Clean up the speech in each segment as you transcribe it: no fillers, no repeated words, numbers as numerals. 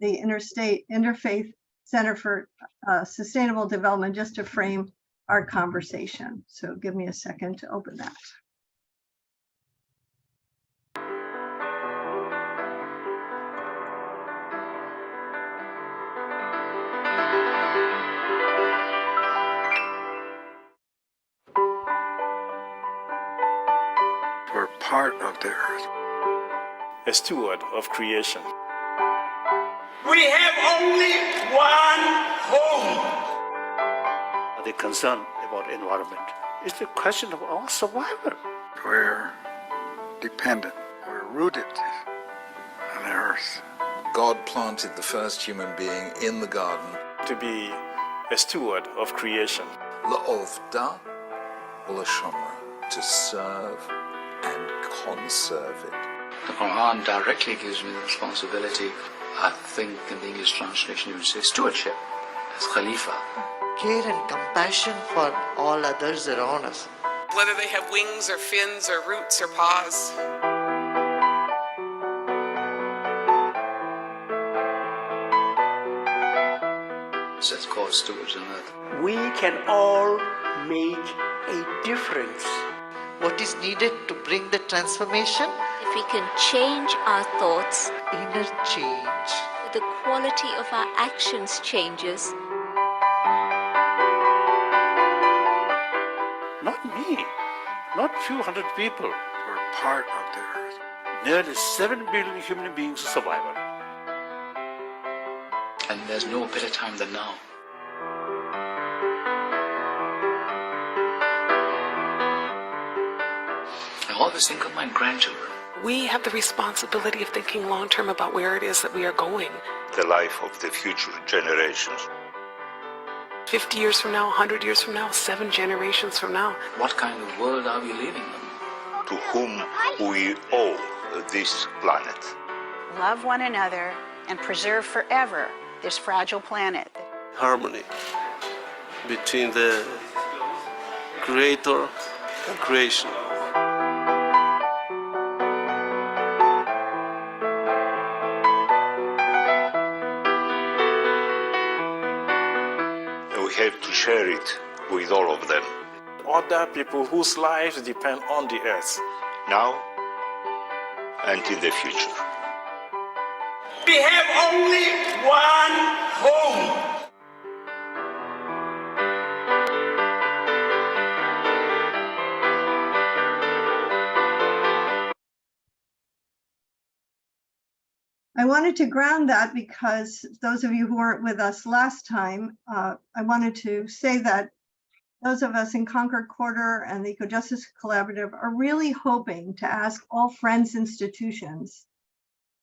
the Interfaith Center for Sustainable Development, just to frame our conversation. So give me a second to open that. We're part of the earth. A steward of creation. We have only one home. The concern about environment is the question of our survival. We're dependent. We're rooted on the earth. God planted the first human being in the garden. To be a steward of creation. La'ovda ulashomra, to serve and conserve it. The Quran directly gives me the responsibility. I think in the English translation you would say stewardship as Khalifa. Care and compassion for all others around us. Whether they have wings or fins or roots or paws. So it's called stewards on earth. We can all make a difference. What is needed to bring the transformation? If we can change our thoughts, Inner change. the quality of our actions changes. Not me, not few hundred people. We're part of the earth. Nearly 7 billion human beings' survival. And there's no better time than now. I always think of my grandchildren. We have the responsibility of thinking long term about where it is that we are going. The life of the future generations. 50 years from now, 100 years from now, 7 generations from now. What kind of world are we leaving them? To whom we owe this planet. Love one another and preserve forever this fragile planet. Harmony between the creator and creation. We have to share it with all of them. Other people whose lives depend on the earth. Now and in the future. We have only one home. I wanted to ground that because those of you who weren't with us last time, I wanted to say that those of us in Concord Quarter and the Eco-Justice Collaborative are really hoping to ask all Friends institutions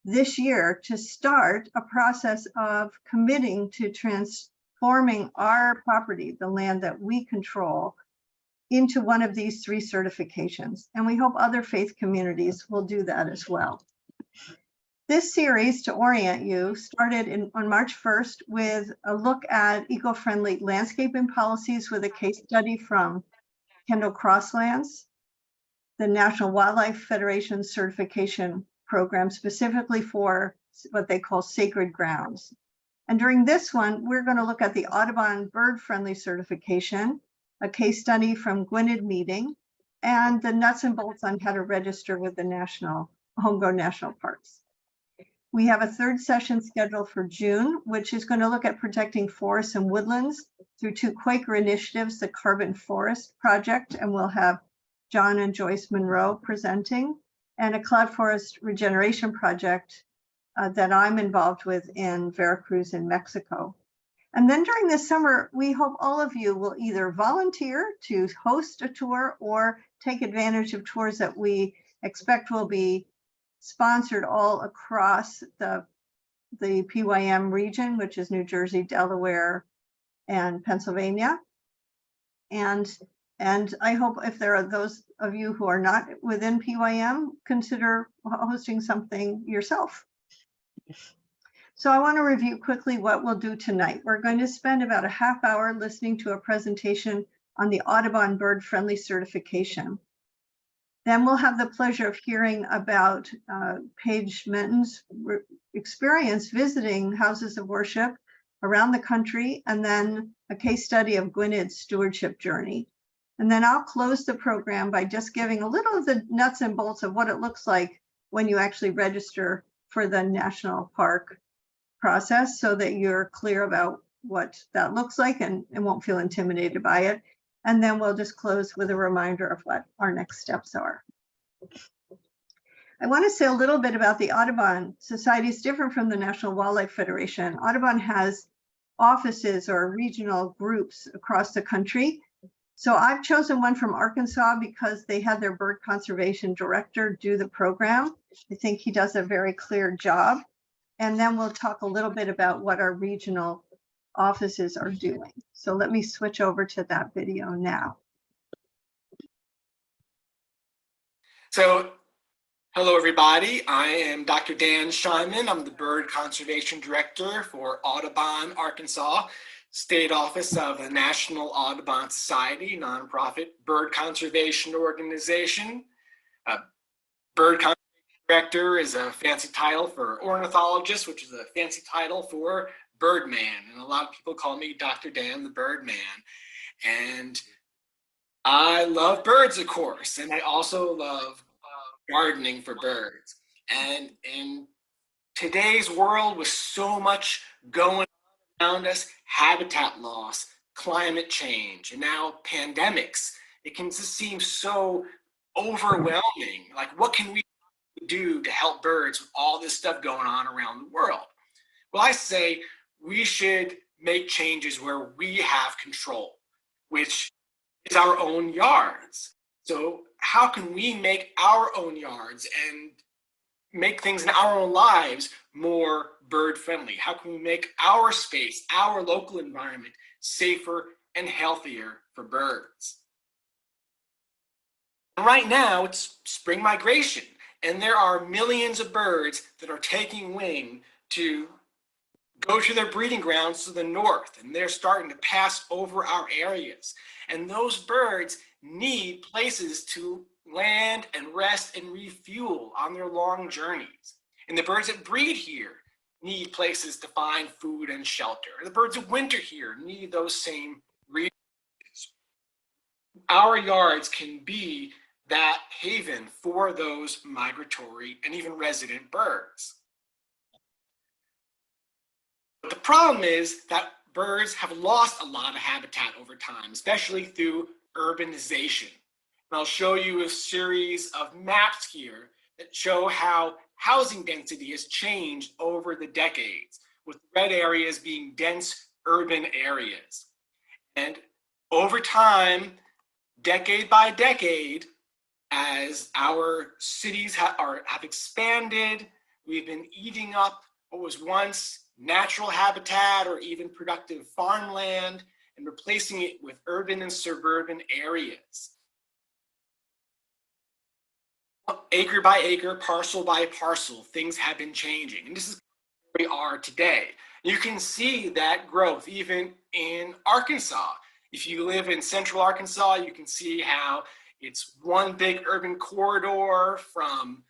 this year to start a process of committing to transforming our property, the land that we control, into one of these 3 certifications. And we hope other faith communities will do that as well. This series, to orient you, started on March 1st with a look at eco-friendly landscaping policies with a case study from Kendall Crosslands, the National Wildlife Federation certification program, specifically for what they call sacred grounds. And during this one, we're going to look at the Audubon bird-friendly certification, a case study from Gwynedd Meeting, and the nuts and bolts on how to register with the homegrown national parks. We have a 3rd session scheduled for June, which is going to look at protecting forests and woodlands through 2 Quaker initiatives, the Carbon Forest Project, and we'll have John and Joyce Monroe presenting, and a Cloud Forest Regeneration Project that I'm involved with in Veracruz in Mexico. And then during the summer, we hope all of you will either volunteer to host a tour or take advantage of tours that we expect will be sponsored all across the PYM region, which is New Jersey, Delaware, and Pennsylvania. And I hope if there are those of you who are not within PYM, consider hosting something yourself. So I want to review quickly what we'll do tonight. We're going to spend about a half hour listening to a presentation on the Audubon Bird Friendly certification. Then we'll have the pleasure of hearing about Paige Menton's experience visiting houses of worship around the country, and then a case study of Gwyned's stewardship journey. And then I'll close the program by just giving a little of the nuts and bolts of what it looks like when you actually register for the national park process, so that you're clear about what that looks like and won't feel intimidated by it. And then we'll just close with a reminder of what our next steps are. I want to say a little bit about the Audubon Society. Is different from the National Wildlife Federation. Audubon has offices or regional groups across the country. So I've chosen one from Arkansas because they had their bird conservation director do the program. I think he does a very clear job. And then we'll talk a little bit about what our regional offices are doing. So let me switch over to that video now. So, hello everybody, I am Dr. Dan Scheinman. I'm the Bird Conservation Director for Audubon, Arkansas, State Office of the National Audubon Society, nonprofit bird conservation organization. Bird Conservation Director is a fancy title for ornithologist, which is a fancy title for Birdman. And a lot of people call me Dr. Dan the Birdman. And I love birds, of course, and I also love gardening for birds. And in today's world, with so much going on around us, habitat loss, climate change, and now pandemics, it can just seem so overwhelming. Like, what can we do to help birds with all this stuff going on around the world? Well, I say we should make changes where we have control, which is our own yards. So how can we make our own yards and make things in our own lives more bird friendly? How can we make our space, our local environment, safer and healthier for birds? And right now it's spring migration, and there are millions of birds that are taking wing to go to their breeding grounds to the north, and they're starting to pass over our areas. And those birds need places to land and rest and refuel on their long journeys. And the birds that breed here need places to find food and shelter. The birds that winter here need those same resources. Our yards can be that haven for those migratory and even resident birds. But the problem is that birds have lost a lot of habitat over time, especially through urbanization. And I'll show you a series of maps here that show how housing density has changed over the decades, with red areas being dense urban areas. And over time, decade by decade, as our cities have expanded, we've been eating up what was once natural habitat or even productive farmland and replacing it with urban and suburban areas. Acre by acre, parcel by parcel, things have been changing. And this is where we are today. You can see that growth even in Arkansas. If you live in central Arkansas, you can see how it's one big urban corridor from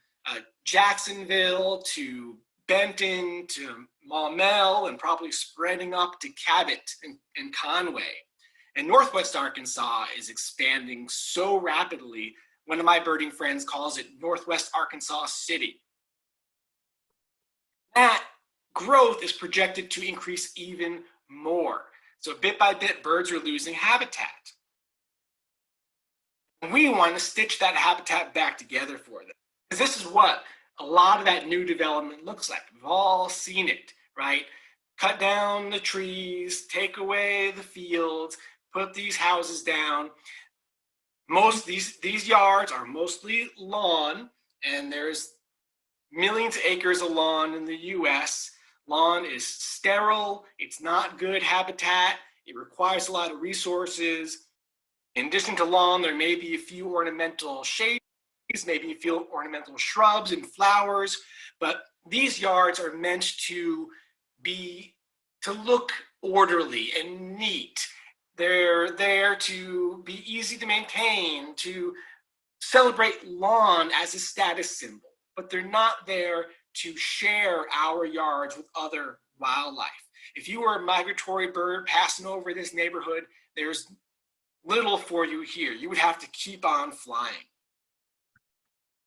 Jacksonville to Benton to Maumelle, and probably spreading up to Cabot and Conway. And Northwest Arkansas is expanding so rapidly, one of my birding friends calls it Northwest Arkansas City. That growth is projected to increase even more. So bit by bit, birds are losing habitat. And we want to stitch that habitat back together for them. Because this is what a lot of that new development looks like. We've all seen it, right? Cut down the trees, take away the fields, put these houses down. Most these yards are mostly lawn, and there's millions of acres of lawn in the US. Lawn is sterile, it's not good habitat, it requires a lot of resources. In addition to lawn, there may be a few ornamental shade, maybe a few ornamental shrubs and flowers, but these yards are meant to look orderly and neat. They're there to be easy to maintain, to celebrate lawn as a status symbol, but they're not there to share our yards with other wildlife. If you are a migratory bird passing over this neighborhood, there's little for you here. You would have to keep on flying.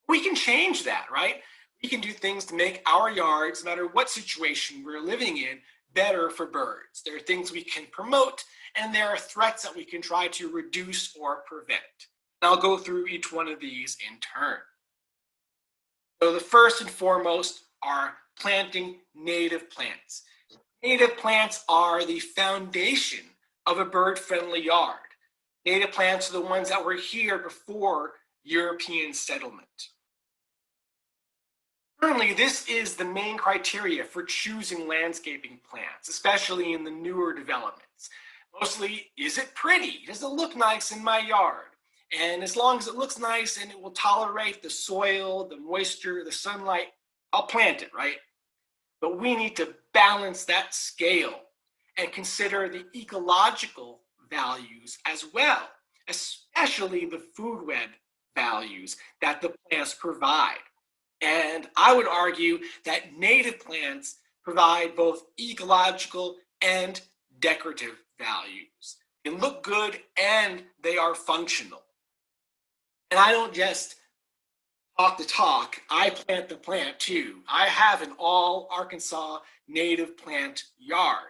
We can change that, right? We can do things to make our yards, no matter what situation we're living in, better for birds. There are things we can promote, and there are threats that we can try to reduce or prevent. And I'll go through each one of these in turn. So the first and foremost are planting native plants. Native plants are the foundation of a bird-friendly yard. Native plants are the ones that were here before European settlement. Currently, this is the main criteria for choosing landscaping plants, especially in the newer developments. Mostly, is it pretty? Does it look nice in my yard? And as long as it looks nice and it will tolerate the soil, the moisture, the sunlight, I'll plant it, right? But we need to balance that scale and consider the ecological values as well, especially the food web values that the plants provide. And I would argue that native plants provide both ecological and decorative values. They look good and they are functional. And I don't just talk the talk, I plant the plant too. I have an all Arkansas native plant yard.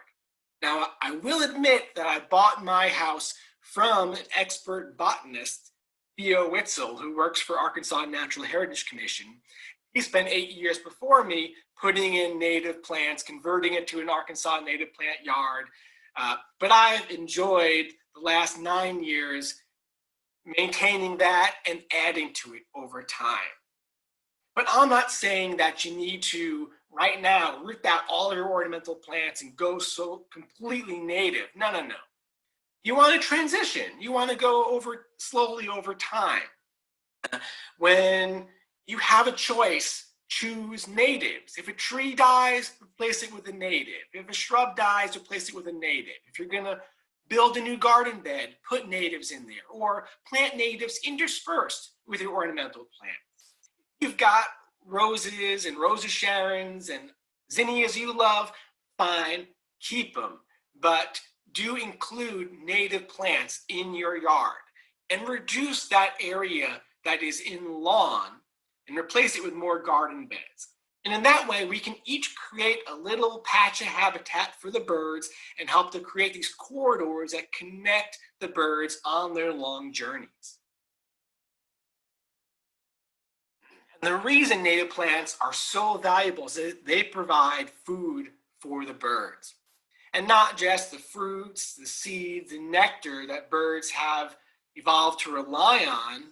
Now, I will admit that I bought my house from an expert botanist, Theo Witzel, who works for Arkansas Natural Heritage Commission. He spent 8 years before me putting in native plants, converting it to an Arkansas native plant yard. But I've enjoyed the last 9 years maintaining that and adding to it over time. But I'm not saying that you need to, right now, root out all your ornamental plants and go so completely native. No, no, no. You want to transition. You want to go slowly over time. When you have a choice, choose natives. If a tree dies, replace it with a native. If a shrub dies, replace it with a native. If you're going to build a new garden bed, put natives in there, or plant natives interspersed with your ornamental plants. You've got roses and Rosa Sharons and zinnias you love, fine, keep them. But do include native plants in your yard and reduce that area that is in lawn and replace it with more garden beds. And in that way, we can each create a little patch of habitat for the birds and help to create these corridors that connect the birds on their long journeys. And the reason native plants are so valuable is that they provide food for the birds. And not just the fruits, the seeds, the nectar that birds have evolved to rely on,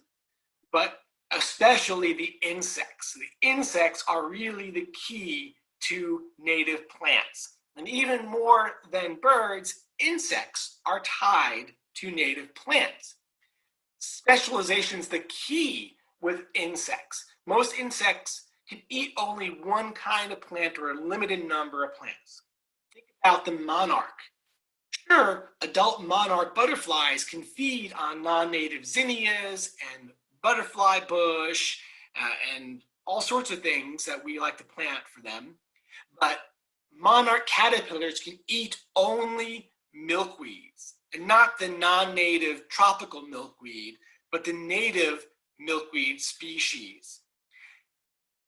but especially the insects. The insects are really the key to native plants. And even more than birds, insects are tied to native plants. Specialization is the key with insects. Most insects can eat only one kind of plant or a limited number of plants. Think about the monarch. Sure, adult monarch butterflies can feed on non-native zinnias and butterfly bush and all sorts of things that we like to plant for them. But monarch caterpillars can eat only milkweeds, and not the non-native tropical milkweed, but the native milkweed species.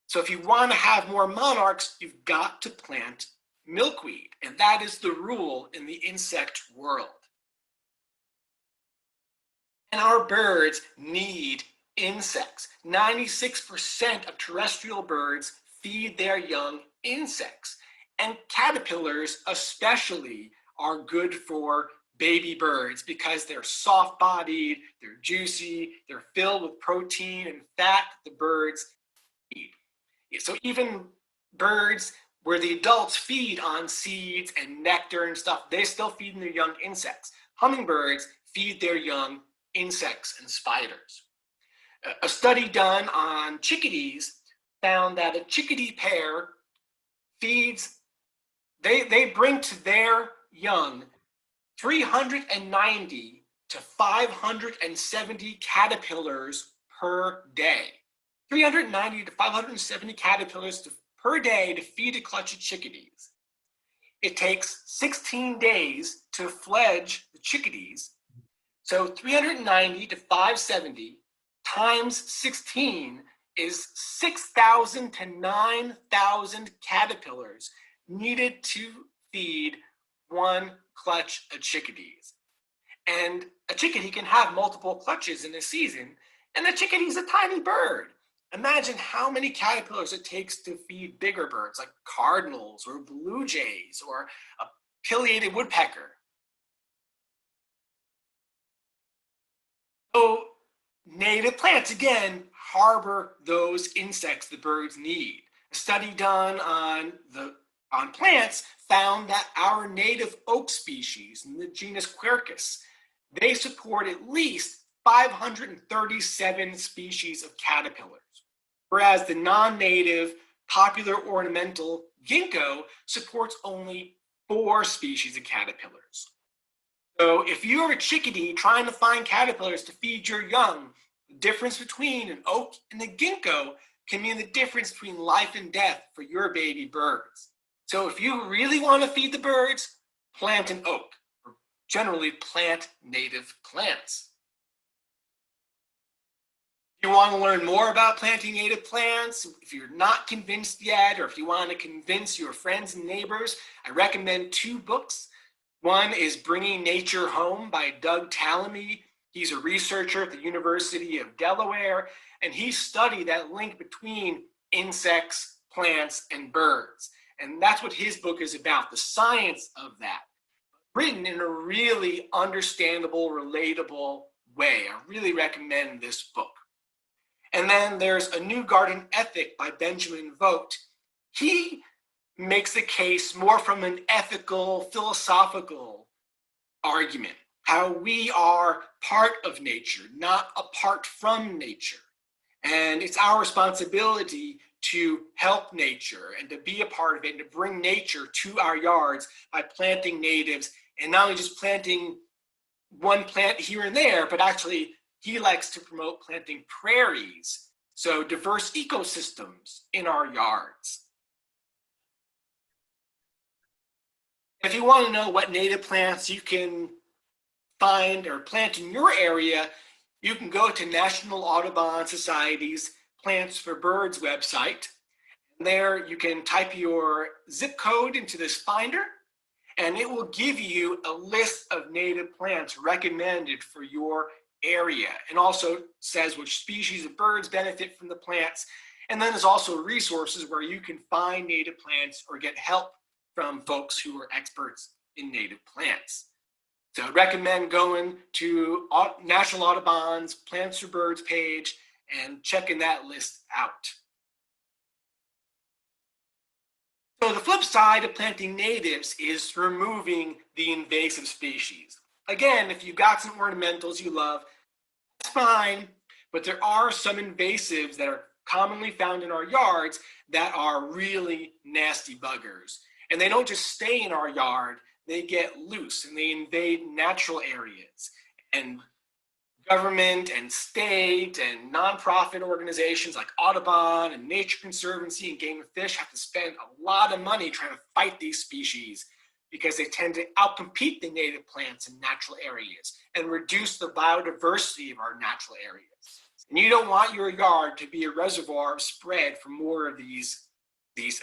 So if you want to have more monarchs, you've got to plant milkweed, and that is the rule in the insect world. And our birds need insects. 96% of terrestrial birds feed their young insects, and caterpillars especially are good for baby birds because they're soft-bodied, they're juicy, they're filled with protein and fat the birds eat. So even birds where the adults feed on seeds and nectar and stuff, they still feed their young insects. Hummingbirds feed their young insects and spiders. A study done on chickadees found that a chickadee pair feeds, they bring to their young 390 to 570 caterpillars per day. 390 to 570 caterpillars per day to feed a clutch of chickadees. It takes 16 days to fledge the chickadees. So 390 to 570 times 16 is 6,000 to 9,000 caterpillars needed to feed one clutch of chickadees. And a chickadee can have multiple clutches in a season, and a chickadee is a tiny bird. Imagine how many caterpillars it takes to feed bigger birds like cardinals or blue jays or a pileated woodpecker. So native plants, again, harbor those insects the birds need. A study done on plants found that our native oak species in the genus Quercus, they support at least 537 species of caterpillars, whereas the non-native popular ornamental ginkgo supports only 4 species of caterpillars. So if you're a chickadee trying to find caterpillars to feed your young, the difference between an oak and a ginkgo can mean the difference between life and death for your baby birds. So if you really want to feed the birds, plant an oak, or generally plant native plants. If you want to learn more about planting native plants, if you're not convinced yet, or if you want to convince your friends and neighbors, I recommend 2 books. One is Bringing Nature Home by Doug Tallamy. He's a researcher at the University of Delaware, and he studied that link between insects, plants, and birds. And that's what his book is about, the science of that, written in a really understandable, relatable way. I really recommend this book. And then there's A New Garden Ethic by Benjamin Vogt. He makes the case more from an ethical, philosophical argument, how we are part of nature, not apart from nature. And it's our responsibility to help nature and to be a part of it and to bring nature to our yards by planting natives, and not only just planting one plant here and there, but actually he likes to promote planting prairies, so diverse ecosystems in our yards. If you want to know what native plants you can find or plant in your area, you can go to National Audubon Society's Plants for Birds website. There you can type your zip code into this finder, and it will give you a list of native plants recommended for your area, and also says which species of birds benefit from the plants. And then there's also resources where you can find native plants or get help from folks who are experts in native plants. So I'd recommend going to National Audubon's Plants for Birds page and checking that list out. So the flip side of planting natives is removing the invasive species. Again, if you've got some ornamentals you love, that's fine, but there are some invasives that are commonly found in our yards that are really nasty buggers. And they don't just stay in our yard, they get loose and they invade natural areas. And government and state and nonprofit organizations like Audubon and Nature Conservancy and Game and Fish have to spend a lot of money trying to fight these species because they tend to outcompete the native plants in natural areas and reduce the biodiversity of our natural areas. And you don't want your yard to be a reservoir of spread for more of these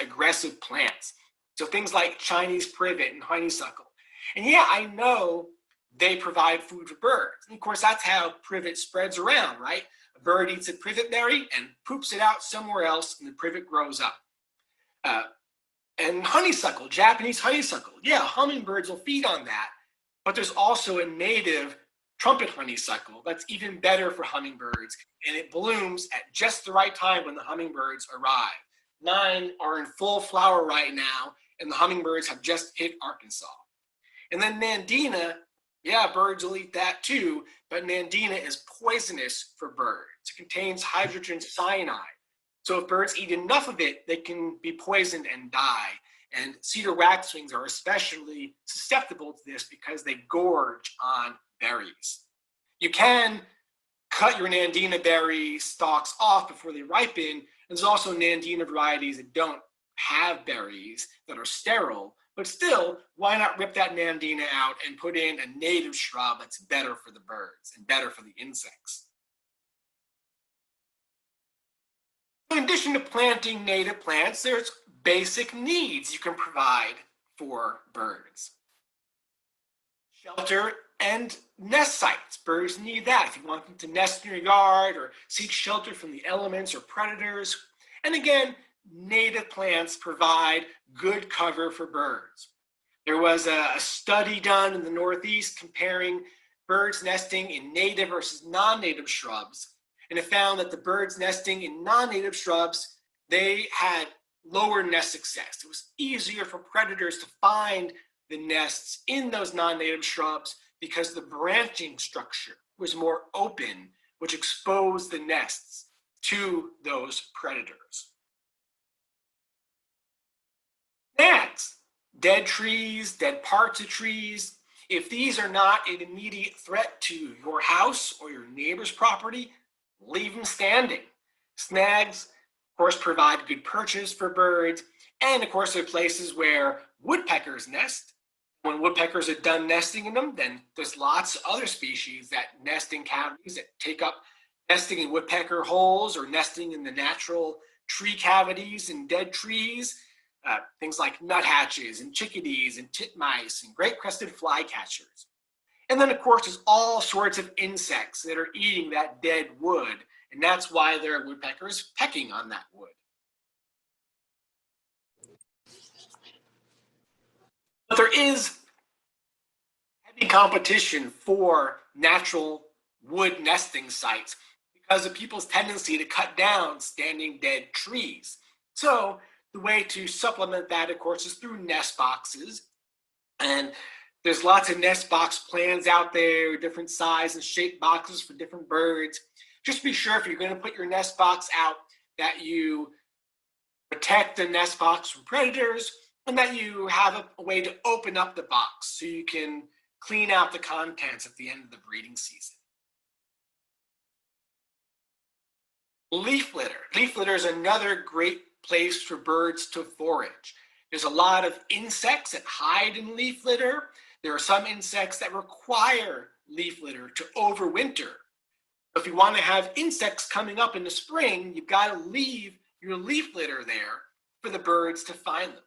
aggressive plants. So things like Chinese privet and honeysuckle. And yeah, I know they provide food for birds. And of course, that's how privet spreads around, right? A bird eats a privet berry and poops it out somewhere else, and the privet grows up. And honeysuckle, Japanese honeysuckle. Yeah, hummingbirds will feed on that. But there's also a native trumpet honeysuckle that's even better for hummingbirds, and it blooms at just the right time when the hummingbirds arrive. 9 are in full flower right now, and the hummingbirds have just hit Arkansas. And then Nandina, yeah, birds will eat that too, but Nandina is poisonous for birds. It contains hydrogen cyanide. So if birds eat enough of it, they can be poisoned and die. And cedar waxwings are especially susceptible to this because they gorge on berries. You can cut your Nandina berry stalks off before they ripen. There's also Nandina varieties that don't have berries that are sterile, but still, why not rip that nandina out and put in a native shrub that's better for the birds and better for the insects? In addition to planting native plants, there's basic needs you can provide for birds. Shelter and nest sites. Birds need that if you want them to nest in your yard or seek shelter from the elements or predators. And again, native plants provide good cover for birds. There was a study done in the Northeast comparing birds nesting in native versus non-native shrubs. And it found that the birds nesting in non-native shrubs, they had lower nest success. It was easier for predators to find the nests in those non-native shrubs because the branching structure was more open, which exposed the nests to those predators. Snags, dead trees, dead parts of trees. If these are not an immediate threat to your house or your neighbor's property, leave them standing. Snags, of course, provide good perches for birds. And of course, there are places where woodpeckers nest. When woodpeckers are done nesting in them, then there's lots of other species that nest in cavities that take up nesting in woodpecker holes or nesting in the natural tree cavities in dead trees. Things like nuthatches and chickadees and titmice and great-crested flycatchers. And then, of course, there's all sorts of insects that are eating that dead wood, and that's why there are woodpeckers pecking on that wood. But there is heavy competition for natural wood nesting sites because of people's tendency to cut down standing dead trees. So the way to supplement that, of course, is through nest boxes. And there's lots of nest box plans out there, different size and shape boxes for different birds. Just be sure if you're going to put your nest box out that you protect the nest box from predators and that you have a way to open up the box so you can clean out the contents at the end of the breeding season. Leaf litter. Leaf litter is another great place for birds to forage. There's a lot of insects that hide in leaf litter. There are some insects that require leaf litter to overwinter. If you want to have insects coming up in the spring, you've got to leave your leaf litter there for the birds to find them.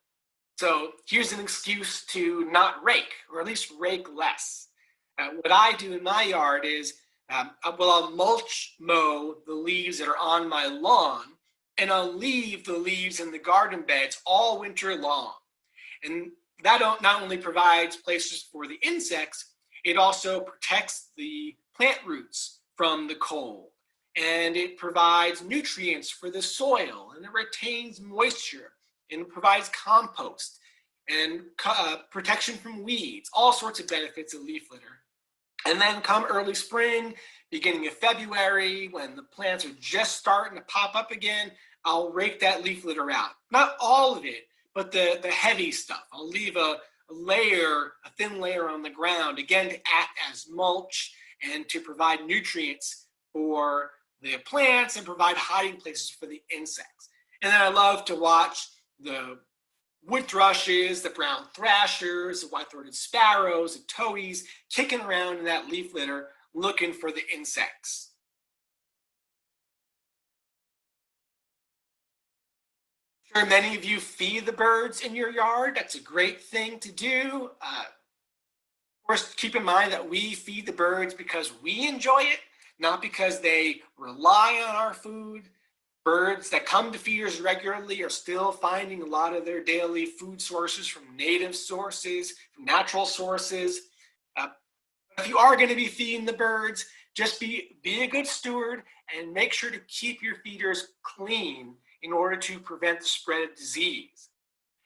So here's an excuse to not rake, or at least rake less. What I do in my yard is, I'll mulch mow the leaves that are on my lawn, and I'll leave the leaves in the garden beds all winter long. And that not only provides places for the insects, it also protects the plant roots from the cold. And it provides nutrients for the soil, and it retains moisture, and it provides compost and protection from weeds, all sorts of benefits of leaf litter. And then come early spring, beginning of February, when the plants are just starting to pop up again, I'll rake that leaf litter out. Not all of it, but the heavy stuff. I'll leave a thin layer on the ground, again, to act as mulch and to provide nutrients for the plants and provide hiding places for the insects. And then I love to watch the wood thrushes, the brown thrashers, the white-throated sparrows, the towhees kicking around in that leaf litter looking for the insects. I'm sure many of you feed the birds in your yard. That's a great thing to do. Of course, keep in mind that we feed the birds because we enjoy it, not because they rely on our food. Birds that come to feeders regularly are still finding a lot of their daily food sources from native sources, from natural sources. If you are going to be feeding the birds, just be a good steward and make sure to keep your feeders clean in order to prevent the spread of disease.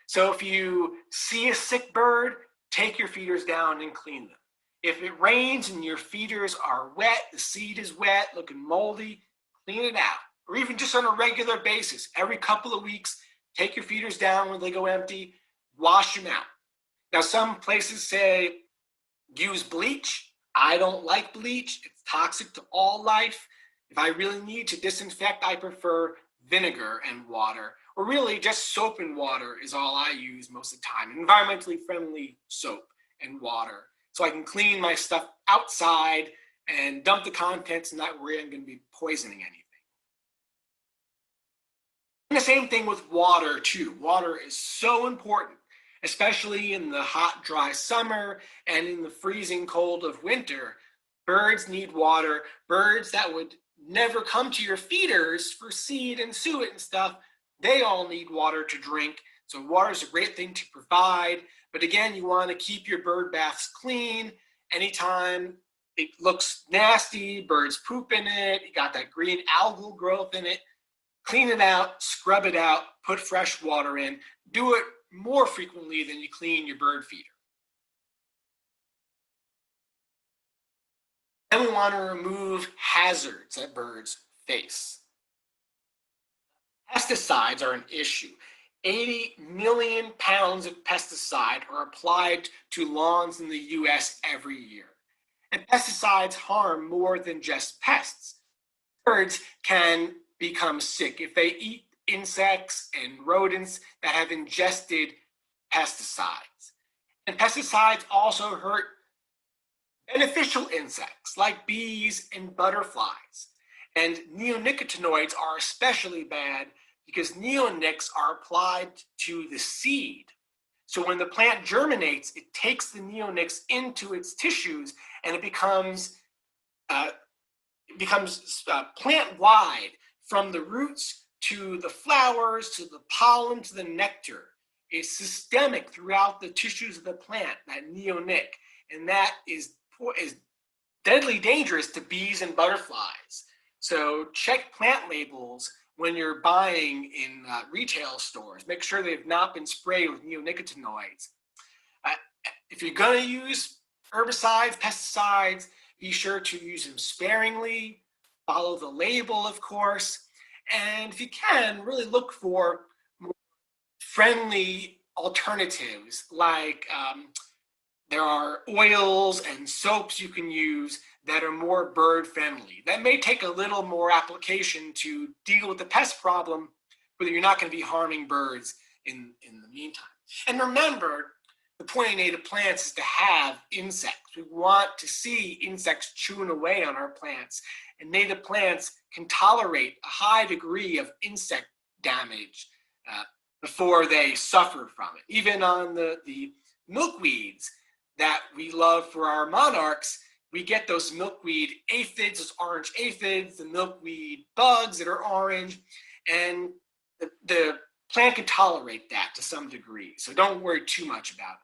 So if you see a sick bird, take your feeders down and clean them. If it rains and your feeders are wet, the seed is wet, looking moldy, clean it out. Or even just on a regular basis, every couple of weeks, take your feeders down when they go empty, wash them out. Now, some places say use bleach. I don't like bleach. It's toxic to all life. If I really need to disinfect, I prefer vinegar and water or really just soap and water is all I use most of the time. Environmentally friendly soap and water. So I can clean my stuff outside and dump the contents and not worry I'm going to be poisoning anything. And the same thing with water too. Water is so important, especially in the hot, dry summer and in the freezing cold of winter. Birds need water. Birds that would never come to your feeders for seed and suet and stuff, they all need water to drink. So water is a great thing to provide. But again, you want to keep your bird baths clean. Anytime it looks nasty, birds poop in it, you got that green algal growth in it, clean it out, scrub it out, put fresh water in. Do it more frequently than you clean your bird feeder. Then we want to remove hazards that birds face. Pesticides are an issue. 80 million pounds of pesticide are applied to lawns in the US every year. And pesticides harm more than just pests. Birds can become sick if they eat insects and rodents that have ingested pesticides. And pesticides also hurt beneficial insects like bees and butterflies. And neonicotinoids are especially bad because neonics are applied to the seed. So when the plant germinates, it takes the neonics into its tissues and it becomes plant-wide, from the roots to the flowers to the pollen to the nectar. It's systemic throughout the tissues of the plant, that neonic, and that is deadly dangerous to bees and butterflies. So check plant labels when you're buying in retail stores. Make sure they've not been sprayed with neonicotinoids. If you're going to use herbicides, pesticides, be sure to use them sparingly. Follow the label, of course. And if you can, really look for more friendly alternatives, like there are oils and soaps you can use that are more bird friendly. That may take a little more application to deal with the pest problem, but you're not going to be harming birds in the meantime. And remember, the point of native plants is to have insects. We want to see insects chewing away on our plants. And native plants can tolerate a high degree of insect damage before they suffer from it. Even on the milkweeds that we love for our monarchs, we get those milkweed aphids, those orange aphids, the milkweed bugs that are orange, and the plant can tolerate that to some degree. So don't worry too much about it.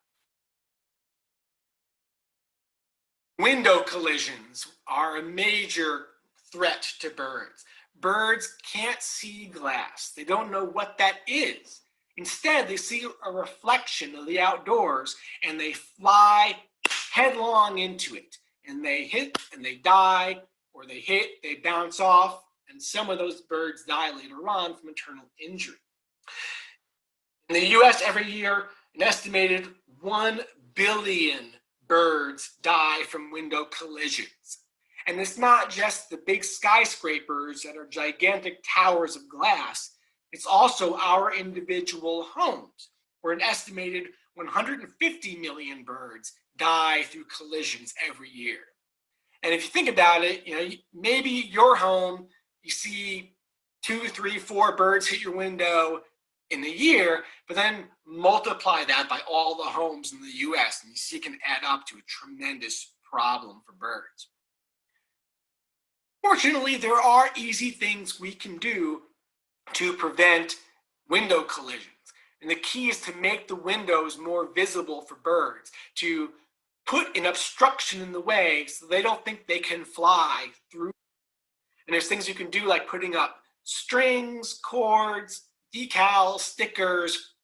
Window collisions are a major threat to birds. Birds can't see glass. They don't know what that is. Instead, they see a reflection of the outdoors and they fly headlong into it. And they hit and they die, or they hit, they bounce off, and some of those birds die later on from internal injury. In the US every year, an estimated 1 billion birds die from window collisions. And it's not just the big skyscrapers that are gigantic towers of glass. It's also our individual homes, where an estimated 150 million birds die through collisions every year. And if you think about it, maybe your home, you see 2, 3, 4 birds hit your window in a year, but then multiply that by all the homes in the US, and you see it can add up to a tremendous problem for birds. Fortunately, there are easy things we can do to prevent window collisions. And the key is to make the windows more visible for birds, to put an obstruction in the way so they don't think they can fly through. And there's things you can do like putting up strings, cords, decals, stickers.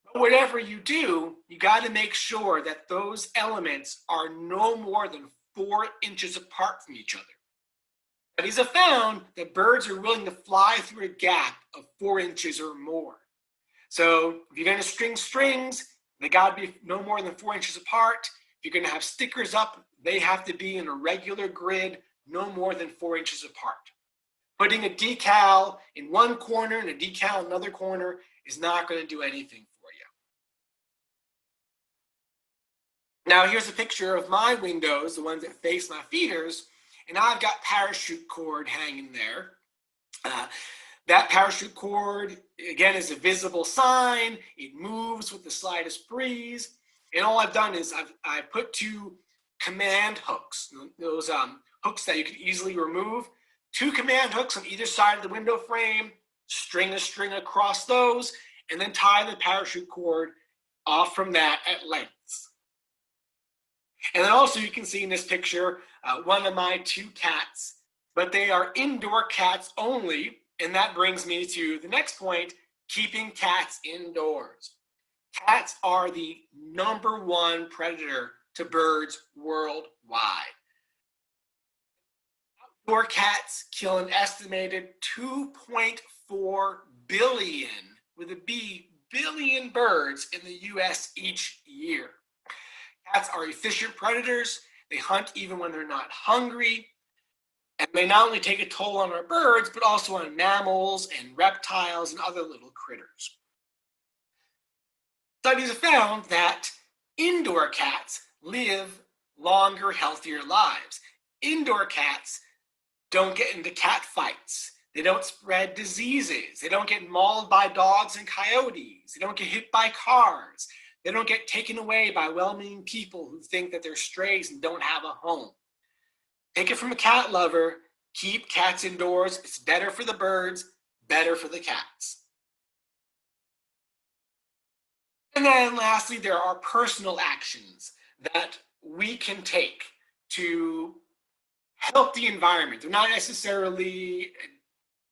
But whatever you do, you got to make sure that those elements are no more than 4 inches apart from each other. Studies have found that birds are willing to fly through a gap of 4 inches or more. So if you're going to string strings, they got to be no more than 4 inches apart. If you're going to have stickers up, they have to be in a regular grid, no more than 4 inches apart. Putting a decal in one corner and a decal in another corner is not going to do anything for you. Now here's a picture of my windows, the ones that face my feeders, and I've got parachute cord hanging there. That parachute cord, again, is a visible sign. It moves with the slightest breeze. And all I've done is I've put two command hooks, those hooks that you can easily remove. Two command hooks on either side of the window frame, string a string across those, and then tie the parachute cord off from that at lengths. And then also you can see in this picture, one of my two cats, but they are indoor cats only. And that brings me to the next point, keeping cats indoors. Cats are the #1 predator to birds worldwide. Outdoor cats kill an estimated 2.4 billion, with a B, billion birds in the US each year. Cats are efficient predators. They hunt even when they're not hungry. And they not only take a toll on our birds, but also on mammals and reptiles and other little critters. Studies have found that indoor cats live longer, healthier lives. Indoor cats don't get into cat fights. They don't spread diseases. They don't get mauled by dogs and coyotes. They don't get hit by cars. They don't get taken away by well-meaning people who think that they're strays and don't have a home. Take it from a cat lover, keep cats indoors. It's better for the birds, better for the cats. And then lastly, there are personal actions that we can take to help the environment. They're not necessarily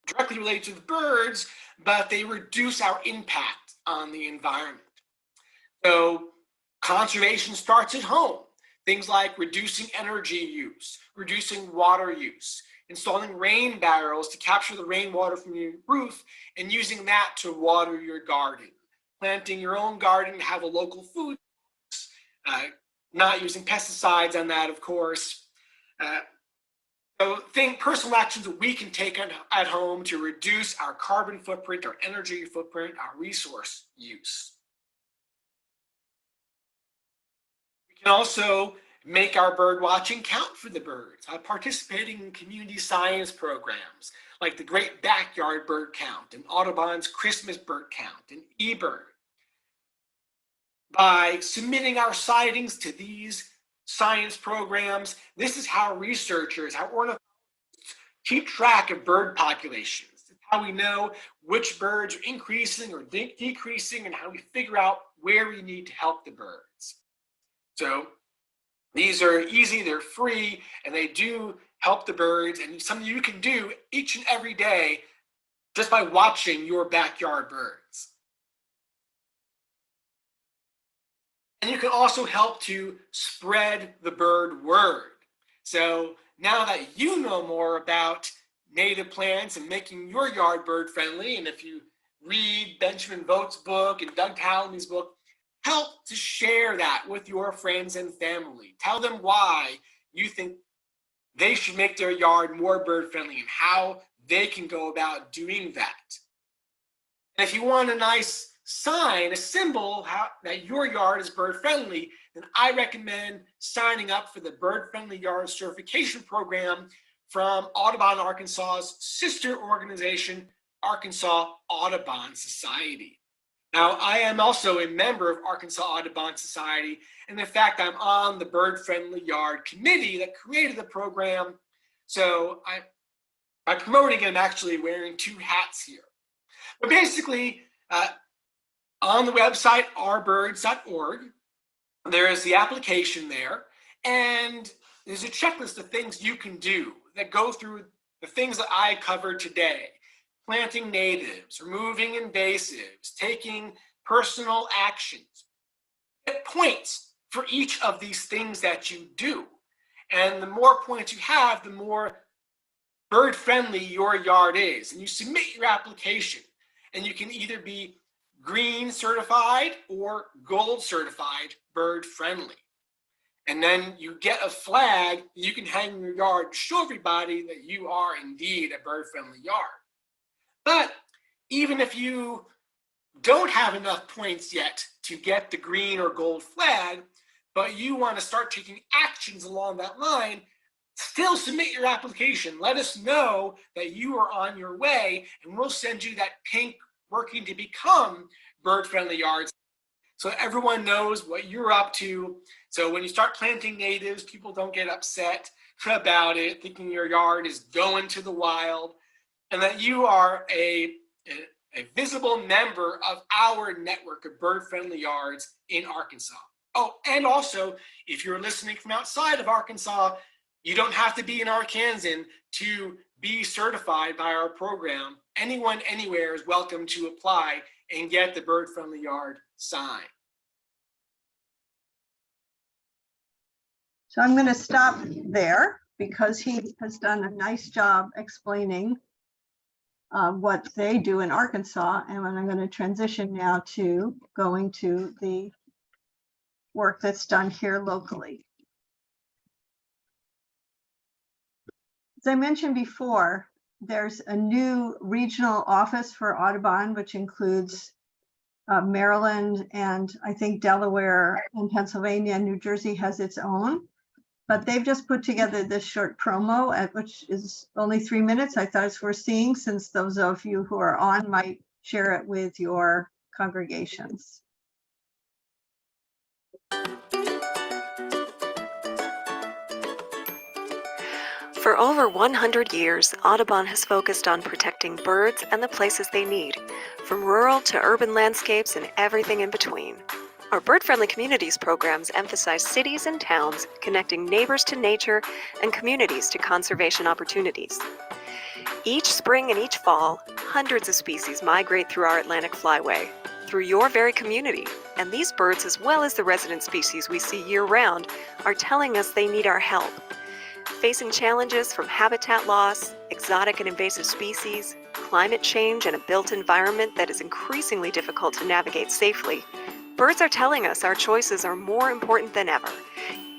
directly related to the birds, but they reduce our impact on the environment. So conservation starts at home. Things like reducing energy use, reducing water use, installing rain barrels to capture the rainwater from your roof and using that to water your garden. Planting your own garden, have a local food, not using pesticides on that, of course. So think personal actions that we can take at home to reduce our carbon footprint, our energy footprint, our resource use. We can also make our bird watching count for the birds by participating in community science programs like the Great Backyard Bird Count and Audubon's Christmas Bird Count and eBird. By submitting our sightings to these science programs, this is how researchers, how ornithologists keep track of bird populations. It's how we know which birds are increasing or decreasing and how we figure out where we need to help the birds. So these are easy, they're free, and they do help the birds, and something you can do each and every day just by watching your backyard birds. And you can also help to spread the bird word. So now that you know more about native plants and making your yard bird friendly, and if you read Benjamin Vogt's book and Doug Tallamy's book, help to share that with your friends and family. Tell them why you think they should make their yard more bird friendly and how they can go about doing that. And if you want a nice sign, a symbol that your yard is bird friendly, then I recommend signing up for the Bird Friendly Yard Certification Program from Audubon, Arkansas's sister organization, Arkansas Audubon Society. Now, I am also a member of Arkansas Audubon Society, and in fact, I'm on the Bird Friendly Yard Committee that created the program. So by promoting it, I'm actually wearing two hats here. But basically, on the website, ourbirds.org, there is the application there, and there's a checklist of things you can do that go through the things that I covered today. Planting natives, removing invasives, taking personal actions. Get points for each of these things that you do. And the more points you have, the more bird friendly your yard is. And you submit your application, and you can either be green certified or gold certified bird friendly. And then you get a flag you can hang in your yard to show everybody that you are indeed a bird-friendly yard. But even if you don't have enough points yet to get the green or gold flag, but you want to start taking actions along that line, still submit your application. Let us know that you are on your way, and we'll send you that pink working to become bird-friendly yards so everyone knows what you're up to. So when you start planting natives, people don't get upset about it, thinking your yard is going to the wild, and that you are a visible member of our network of bird-friendly yards in Arkansas. Oh, and also, if you're listening from outside of Arkansas, you don't have to be an Arkansan to be certified by our program. Anyone, anywhere is welcome to apply and get the bird-friendly yard sign. So I'm going to stop there because he has done a nice job explaining what they do in Arkansas. And I'm going to transition now to going to the work that's done here locally. As I mentioned before, there's a new regional office for Audubon, which includes Maryland and I think Delaware and Pennsylvania, and New Jersey has its own. But they've just put together this short promo, which is only 3 minutes. I thought it's worth seeing since those of you who are on might share it with your congregations. For over 100 years, Audubon has focused on protecting birds and the places they need, from rural to urban landscapes and everything in between. Our Bird-Friendly Communities programs emphasize cities and towns connecting neighbors to nature and communities to conservation opportunities. Each spring and each fall, hundreds of species migrate through our Atlantic Flyway, through your very community, and these birds, as well as the resident species we see year-round, are telling us they need our help. Facing challenges from habitat loss, exotic and invasive species, climate change, and a built environment that is increasingly difficult to navigate safely, birds are telling us our choices are more important than ever.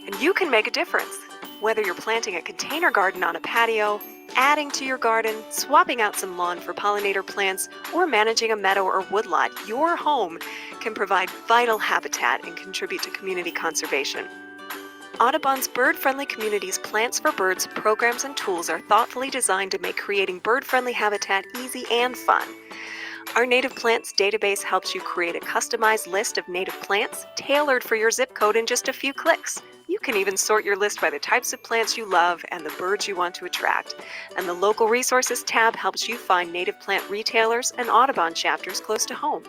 And you can make a difference. Whether you're planting a container garden on a patio, adding to your garden, swapping out some lawn for pollinator plants, or managing a meadow or woodlot, your home can provide vital habitat and contribute to community conservation. Audubon's Bird-Friendly Communities Plants for Birds programs and tools are thoughtfully designed to make creating bird-friendly habitat easy and fun. Our Native Plants database helps you create a customized list of native plants tailored for your zip code in just a few clicks. You can even sort your list by the types of plants you love and the birds you want to attract. And the Local Resources tab helps you find native plant retailers and Audubon chapters close to home.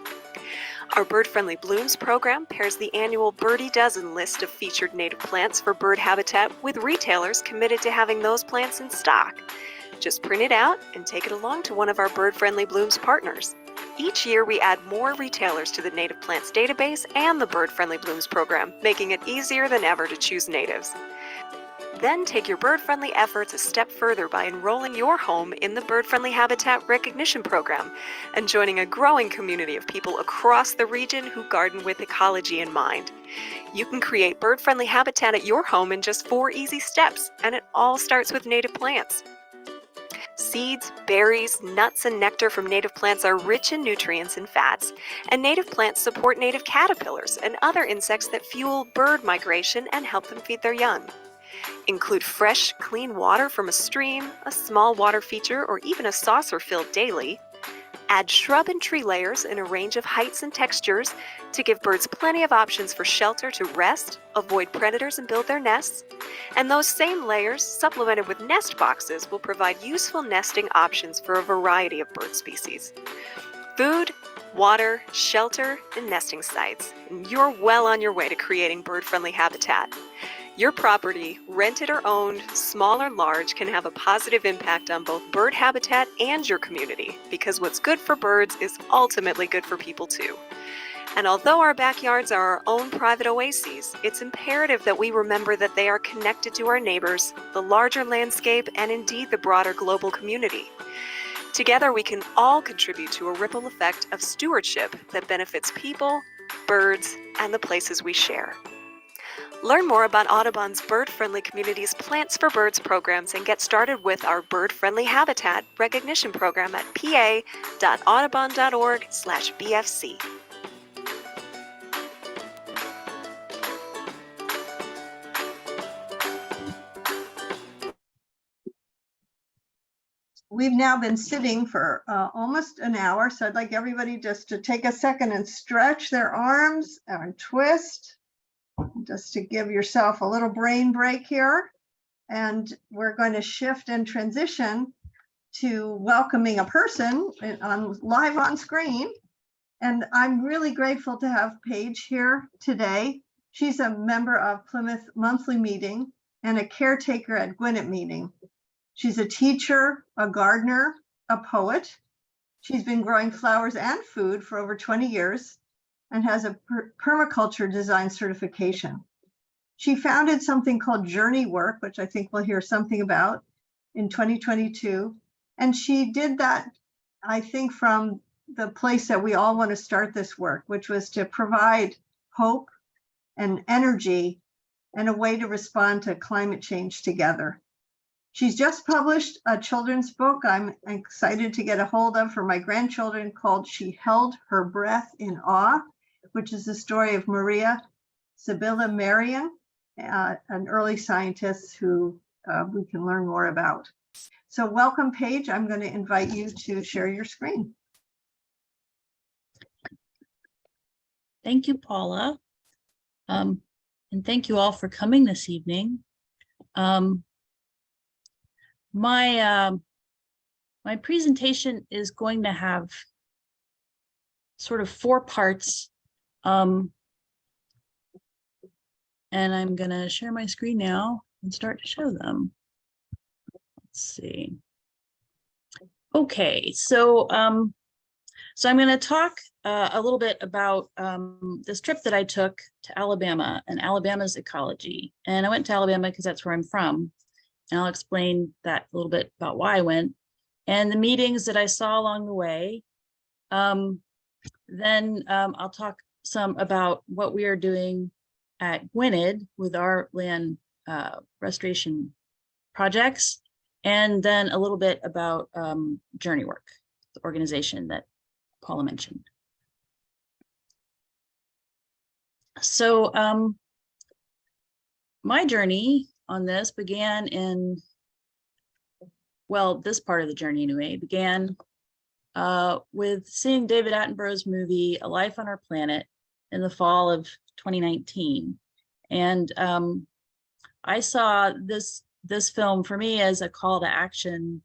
Our Bird-Friendly Blooms program pairs the annual Birdie Dozen list of featured native plants for bird habitat with retailers committed to having those plants in stock. Just print it out and take it along to one of our Bird-Friendly Blooms partners. Each year, we add more retailers to the Native Plants database and the Bird-Friendly Blooms program, making it easier than ever to choose natives. Then take your bird-friendly efforts a step further by enrolling your home in the Bird-Friendly Habitat Recognition Program and joining a growing community of people across the region who garden with ecology in mind. You can create bird-friendly habitat at your home in just 4 easy steps, and it all starts with native plants. Seeds, berries, nuts, and nectar from native plants are rich in nutrients and fats, and native plants support native caterpillars and other insects that fuel bird migration and help them feed their young. Include fresh, clean water from a stream, a small water feature, or even a saucer filled daily. Add shrub and tree layers in a range of heights and textures to give birds plenty of options for shelter to rest, avoid predators, and build their nests. And those same layers, supplemented with nest boxes, will provide useful nesting options for a variety of bird species. Food, water, shelter, and nesting sites. And you're well on your way to creating bird-friendly habitat. Your property, rented or owned, small or large, can have a positive impact on both bird habitat and your community, because what's good for birds is ultimately good for people too. And although our backyards are our own private oases, it's imperative that we remember that they are connected to our neighbors, the larger landscape, and indeed the broader global community. Together, we can all contribute to a ripple effect of stewardship that benefits people, birds, and the places we share. Learn more about Audubon's Bird Friendly Communities Plants for Birds programs and get started with our Bird Friendly Habitat Recognition Program at pa.audubon.org/BFC. We've now been sitting for almost an hour, so I'd like everybody just to take a second and stretch their arms and twist, just to give yourself a little brain break here. And we're going to shift and transition to welcoming a person live on screen. And I'm really grateful to have Paige here today. She's a member of Plymouth Monthly Meeting and a caretaker at Gwinnett Meeting. She's a teacher, a gardener, a poet. She's been growing flowers and food for over 20 years and has a permaculture design certification. She founded something called Journey Work, which I think we'll hear something about, in 2022. And she did that, I think, from the place that we all want to start this work, which was to provide hope and energy and a way to respond to climate change together. She's just published a children's book I'm excited to get a hold of for my grandchildren called She Held Her Breath in Awe, which is the story of Maria Sibylla Marion, an early scientist who we can learn more about. So welcome, Paige. I'm going to invite you to share your screen. Thank you, Paula. And thank you all for coming this evening. My presentation is going to have sort of 4 parts. And I'm going to share my screen now and start to show them. Let's see. Okay, so I'm going to talk a little bit about this trip that I took to Alabama and Alabama's ecology. And I went to Alabama because that's where I'm from. And I'll explain that a little bit about why I went and the meetings that I saw along the way. Then I'll talk some about what we are doing at Gwinnett with our land restoration projects, and then a little bit about Journey Work, the organization that Paula mentioned. So my journey on this began in, well, this part of the journey anyway, began with seeing David Attenborough's movie, A Life on Our Planet, in the fall of 2019. And I saw this film for me as a call to action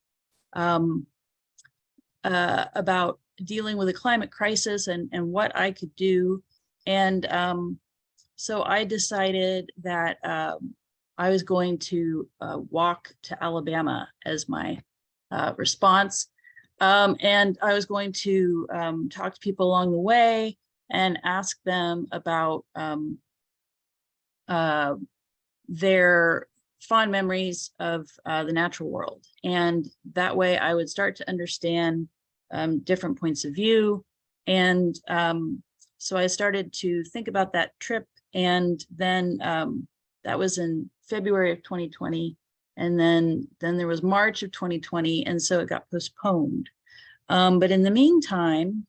about dealing with a climate crisis and what I could do. And so I decided that I was going to walk to Alabama as my response. And I was going to talk to people along the way and ask them about their fond memories of the natural world. And that way I would start to understand different points of view. And so I started to think about that trip. And then that was in February of 2020. And then there was March of 2020. And so it got postponed. But in the meantime,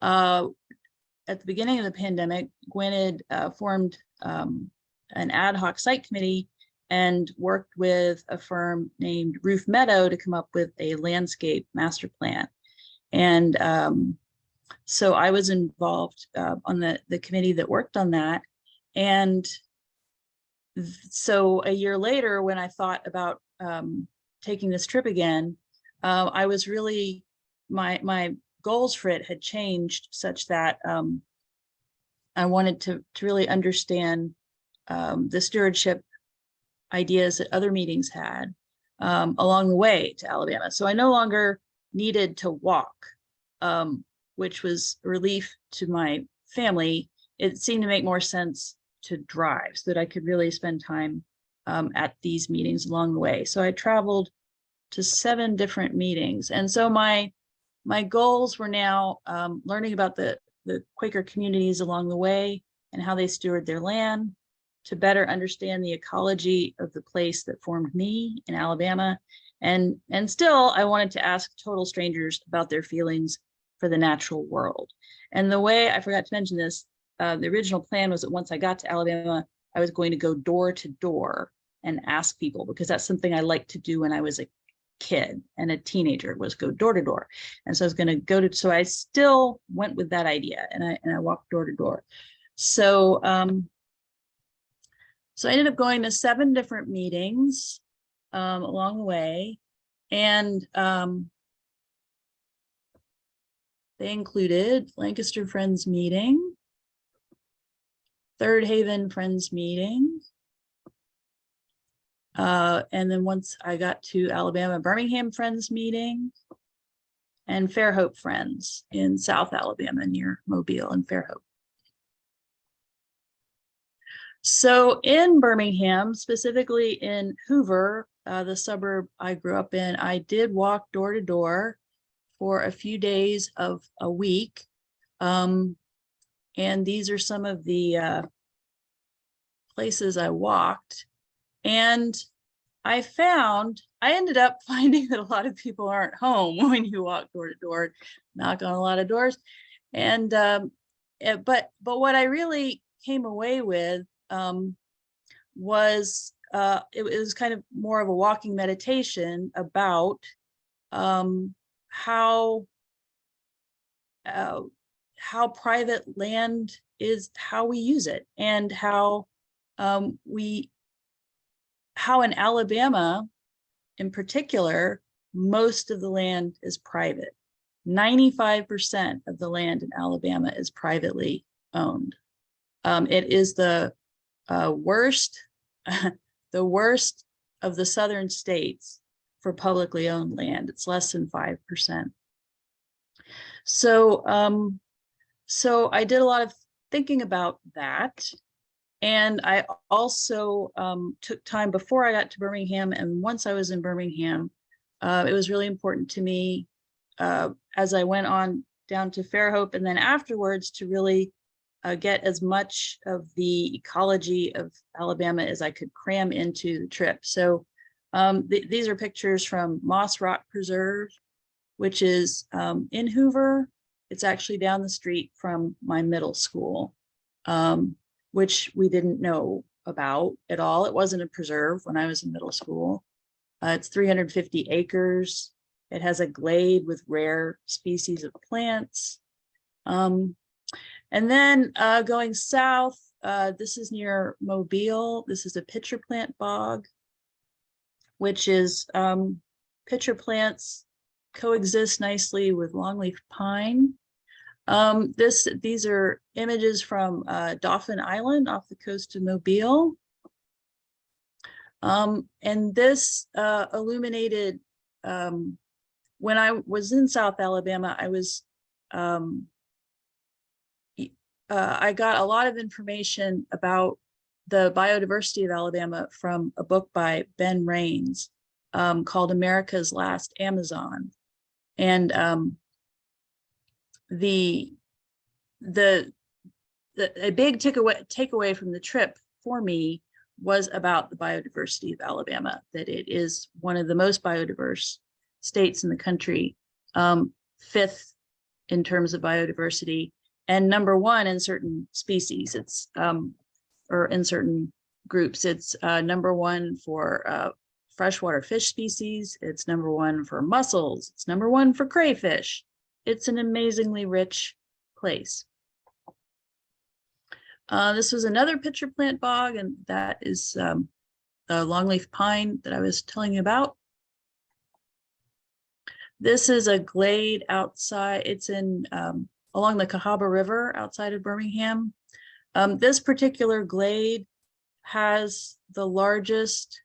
at the beginning of the pandemic, Gwinnett formed an ad hoc site committee and worked with a firm named Roof Meadow to come up with a landscape master plan. And so I was involved on the committee that worked on that. And so a year later, when I thought about taking this trip again, I was really, my goals for it had changed such that I wanted to really understand the stewardship ideas that other meetings had along the way to Alabama. So I no longer needed to walk, which was a relief to my family. It seemed to make more sense to drive so that I could really spend time at these meetings along the way. So I traveled to 7 different meetings. And so my goals were now learning about the Quaker communities along the way, and how they steward their land, to better understand the ecology of the place that formed me in Alabama. And still, I wanted to ask total strangers about their feelings for the natural world. And the way, I forgot to mention this, the original plan was that once I got to Alabama, I was going to go door to door and ask people, because that's something I liked to do when I was a kid and a teenager, was go door to door. And so I was going to go to, so I still went with that idea, and I walked door to door. So, so I ended up going to 7 different meetings along the way, and they included Lancaster Friends meeting, Third Haven Friends meeting, and then once I got to Alabama, Birmingham Friends meeting, and Fairhope Friends in South Alabama near Mobile and Fairhope. So in Birmingham, specifically in Hoover, the suburb I grew up in, I did walk door to door for a few days of a week. And these are some of the places I walked. And I ended up finding that a lot of people aren't home when you walk door to door, knock on a lot of doors. And but what I really came away with was it was kind of more of a walking meditation about how private land is, how we use it, and how in Alabama in particular, most of the land is private. 95% of the land in Alabama is privately owned. It is the worst of the southern states for publicly owned land. It's less than 5%. So, so I did a lot of thinking about that. And I also took time before I got to Birmingham, and once I was in Birmingham, it was really important to me as I went on down to Fairhope and then afterwards to really get as much of the ecology of Alabama as I could cram into the trip. So these are pictures from Moss Rock Preserve, which is in Hoover. It's actually down the street from my middle school, which we didn't know about at all. It wasn't a preserve when I was in middle school. It's 350 acres. It has a glade with rare species of plants. And then going south, this is near Mobile. This is a pitcher plant bog, which is pitcher plants coexist nicely with longleaf pine. These are images from Dauphin Island off the coast of Mobile. And this illuminated, when I was in South Alabama, I got a lot of information about the biodiversity of Alabama from a book by Ben Raines called America's Last Amazon. And a big takeaway from the trip for me was about the biodiversity of Alabama, that it is one of the most biodiverse states in the country, 5th in terms of biodiversity, and #1 in certain species. It's or in certain groups. It's #1 for freshwater fish species. It's #1 for mussels. It's #1 for crayfish. It's an amazingly rich place. This was another pitcher plant bog, and that is the longleaf pine that I was telling you about. This is a glade outside. It's in along the Cahaba River outside of Birmingham. This particular glade has the largest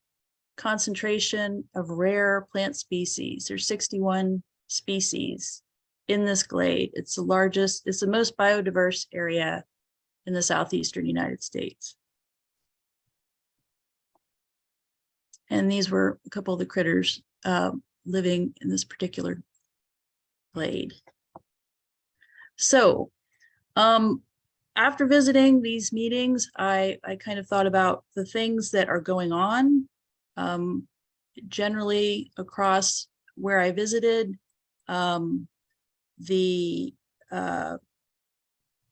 concentration of rare plant species. There's 61 species in this glade. It's the largest, it's the most biodiverse area in the southeastern United States. And these were a couple of the critters living in this particular glade. So after visiting these meetings, I kind of thought about the things that are going on generally across where I visited. The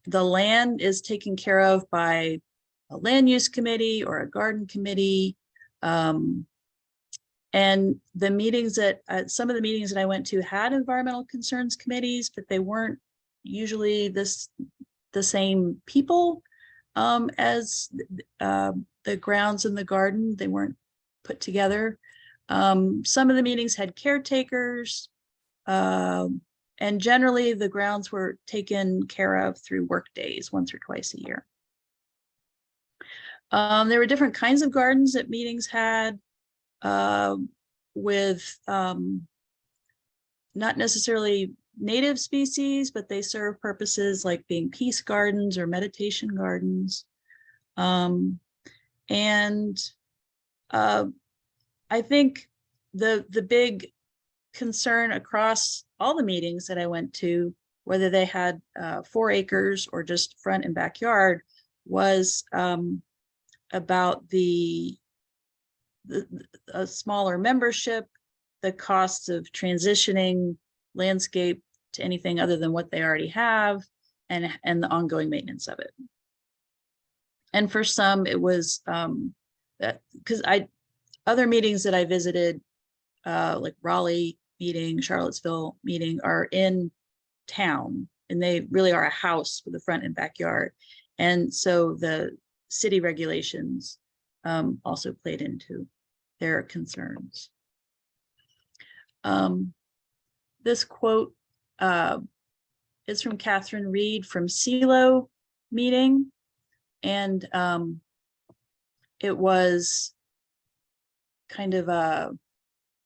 land is taken care of by a land use committee or a garden committee. And the meetings that some of the meetings that I went to had environmental concerns committees, but they weren't usually the same people as the grounds and the garden. They weren't put together. Some of the meetings had caretakers, and generally the grounds were taken care of through work days once or twice a year. There were different kinds of gardens that meetings had, with not necessarily native species, but they serve purposes like being peace gardens or meditation gardens. I think the big concern across all the meetings that I went to, whether they had 4 acres or just front and backyard, was about a smaller membership, the costs of transitioning landscape to anything other than what they already have, and the ongoing maintenance of it. And for some, it was that because other meetings that I visited, like Raleigh meeting, Charlottesville meeting, are in town, and they really are a house with a front and backyard. And so the city regulations also played into their concerns. This quote is from Catherine Reed from CELO meeting, and it was kind of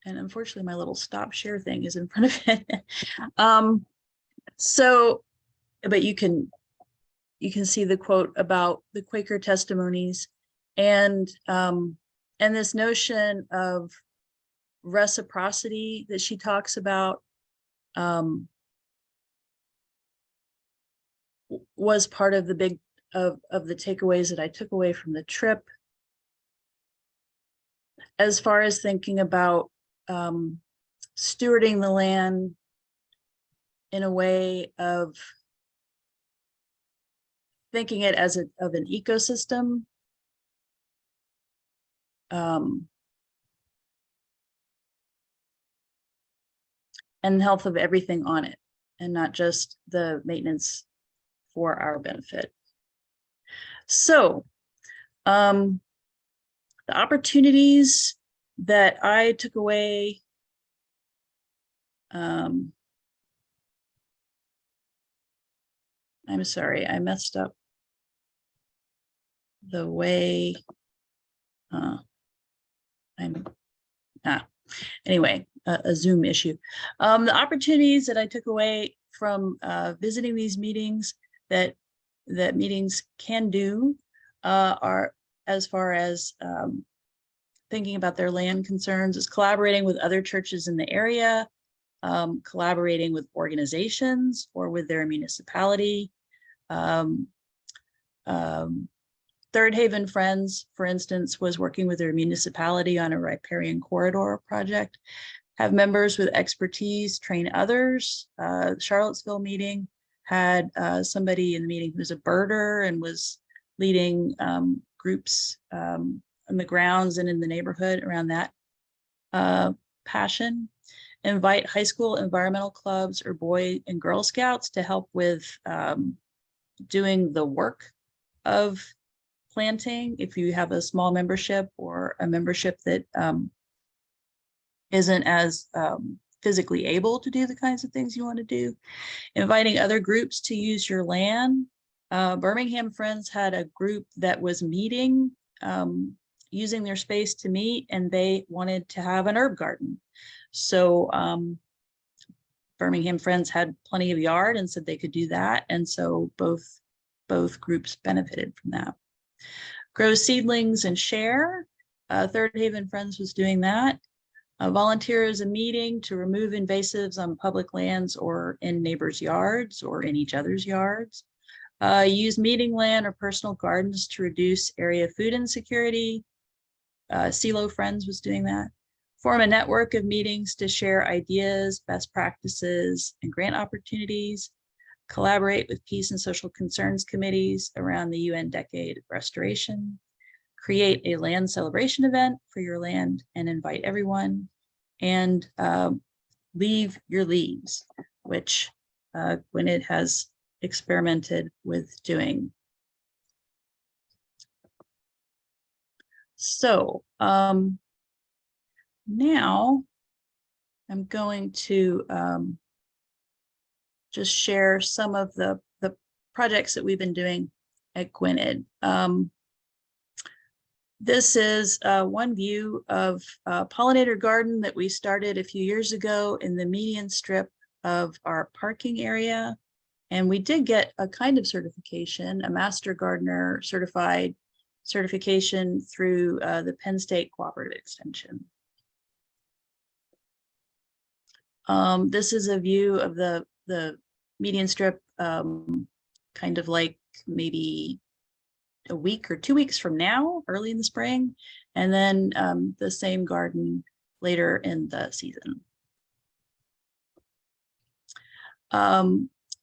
and unfortunately my little stop share thing is in front of it. So, but you can see the quote about the Quaker testimonies, and this notion of reciprocity that she talks about was part of the big of the takeaways that I took away from the trip, as far as thinking about stewarding the land in a way of thinking it as of an ecosystem, and the health of everything on it, and not just the maintenance for our benefit. So the opportunities that I took away, I'm sorry, I messed up the way anyway, a Zoom issue. The opportunities that I took away from visiting these meetings that meetings can do are, as far as thinking about their land concerns, is collaborating with other churches in the area, collaborating with organizations or with their municipality. Third Haven Friends, for instance, was working with their municipality on a riparian corridor project, have members with expertise train others. Charlottesville meeting had somebody in the meeting who's a birder and was leading groups on the grounds and in the neighborhood around that passion. Invite high school environmental clubs or Boy and Girl Scouts to help with doing the work of planting, if you have a small membership or a membership that isn't as physically able to do the kinds of things you want to do. Inviting other groups to use your land. Birmingham Friends had a group that was meeting, using their space to meet, and they wanted to have an herb garden. So Birmingham Friends had plenty of yard and said they could do that. And so both groups benefited from that. Grow seedlings and share. Third Haven Friends was doing that. Volunteer as a meeting to remove invasives on public lands or in neighbors' yards or in each other's yards. Use meeting land or personal gardens to reduce area food insecurity. CeeLo Friends was doing that. Form a network of meetings to share ideas, best practices, and grant opportunities. Collaborate with peace and social concerns committees around the UN Decade of Restoration. Create a land celebration event for your land and invite everyone. And leave your leaves, which Gwynedd has experimented with doing. So now I'm going to just share some of the projects that we've been doing at Gwynedd. This is one view of a pollinator garden that we started a few years ago in the median strip of our parking area. And we did get a kind of certification, a Master Gardener certification through the Penn State Cooperative Extension. This is a view of the median strip, kind of like maybe a week or 2 weeks from now, early in the spring, and then the same garden later in the season.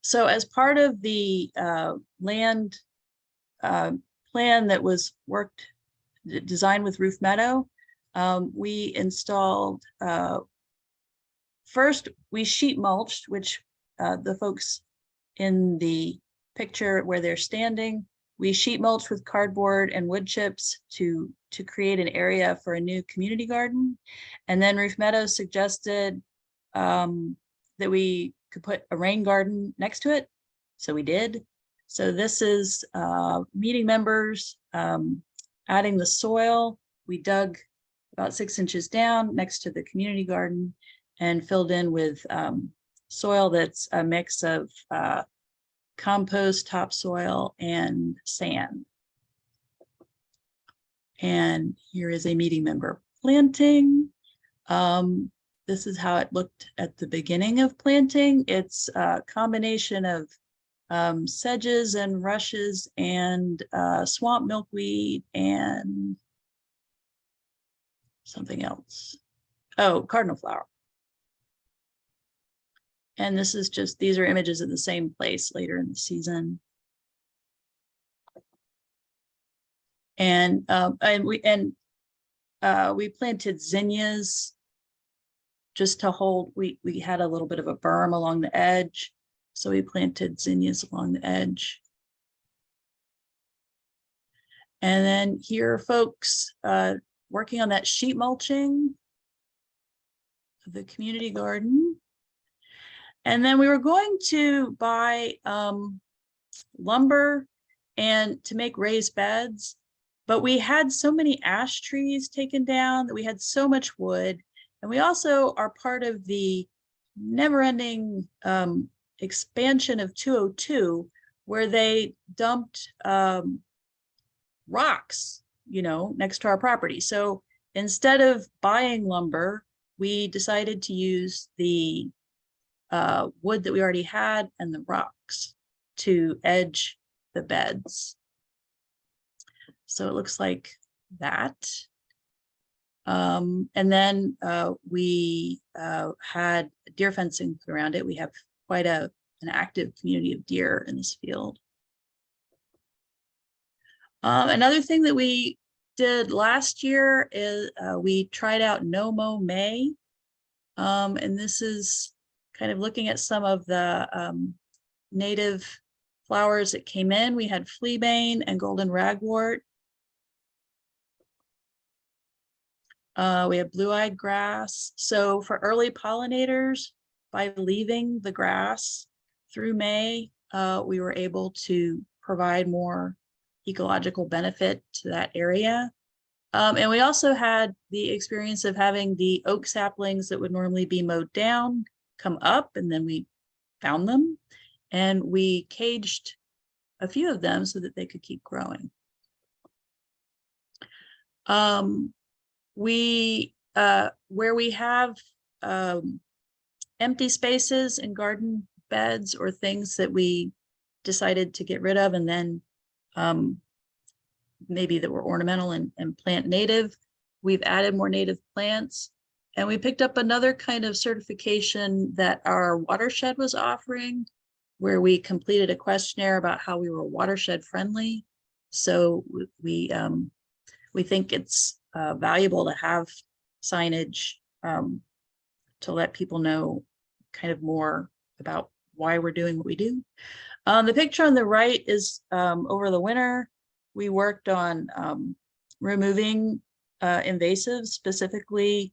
So as part of the land plan that was designed with Roof Meadow, we installed, first we sheet mulched, which the folks in the picture where they're standing, we sheet mulched with cardboard and wood chips to create an area for a new community garden. And then Roof Meadow suggested that we could put a rain garden next to it. So we did. So this is meeting members adding the soil. We dug about 6 inches down next to the community garden and filled in with soil that's a mix of compost, topsoil, and sand. And here is a meeting member planting. This is how it looked at the beginning of planting. It's a combination of sedges and rushes and swamp milkweed and something else. Oh, cardinal flower. And this is just, these are images of the same place later in the season. And we planted zinnias just to hold, we had a little bit of a berm along the edge. So we planted zinnias along the edge. And then here are folks working on that sheet mulching of the community garden. And then we were going to buy lumber and to make raised beds, but we had so many ash trees taken down that we had so much wood. And we also are part of the never-ending expansion of 202, where they dumped rocks, next to our property. So instead of buying lumber, we decided to use the wood that we already had and the rocks to edge the beds. So it looks like that. And then we had deer fencing around it. We have quite an active community of deer in this field. Another thing that we did last year is we tried out No Mow May. And this is kind of looking at some of the native flowers that came in. We had fleabane and golden ragwort. We have blue-eyed grass. So for early pollinators, by leaving the grass through May, we were able to provide more ecological benefit to that area. And we also had the experience of having the oak saplings that would normally be mowed down come up, and then we found them and we caged a few of them so that they could keep growing. Where we have empty spaces in garden beds or things that we decided to get rid of, and then maybe that were ornamental and plant native. We've added more native plants, and we picked up another kind of certification that our watershed was offering, where we completed a questionnaire about how we were watershed friendly. So we think it's valuable to have signage to let people know kind of more about why we're doing what we do. The picture on the right is over the winter, we worked on removing invasives, specifically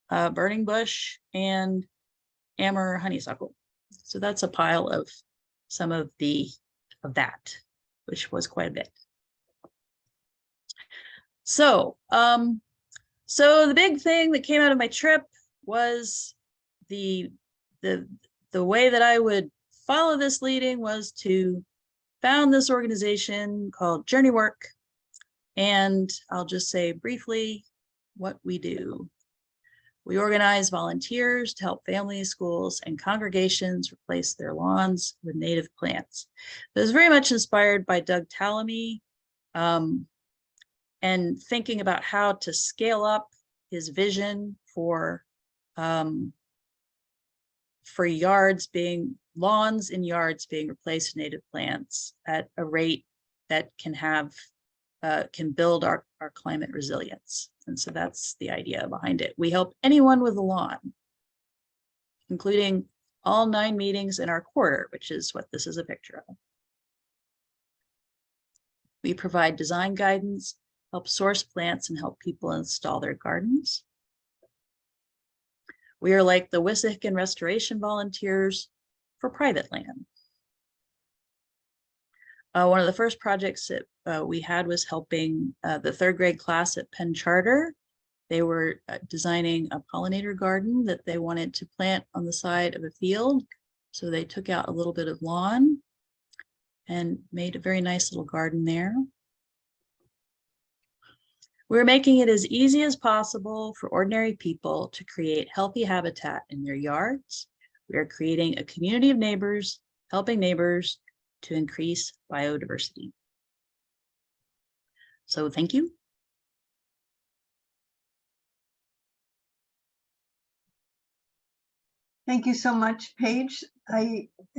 burning bush and amber honeysuckle. So that's a pile of some of that, which was quite a bit. So, so the big thing that came out of my trip was the way that I would follow this leading was to found this organization called Journey Work. And I'll just say briefly what we do. We organize volunteers to help families, schools, and congregations replace their lawns with native plants. It was very much inspired by Doug Tallamy, and thinking about how to scale up his vision for lawns in yards being replaced with native plants at a rate that can build our climate resilience. And so that's the idea behind it. We help anyone with a lawn, including all 9 meetings in our quarter, which is what this is a picture of. We provide design guidance, help source plants, and help people install their gardens. We are like the Wissahickon Restoration Volunteers for private land. One of the first projects that we had was helping the 3rd grade class at Penn Charter. They were designing a pollinator garden that they wanted to plant on the side of a field. So they took out a little bit of lawn and made a very nice little garden there. We're making it as easy as possible for ordinary people to create healthy habitat in their yards. We are creating a community of neighbors, helping neighbors to increase biodiversity. So thank you. Thank you so much, Paige.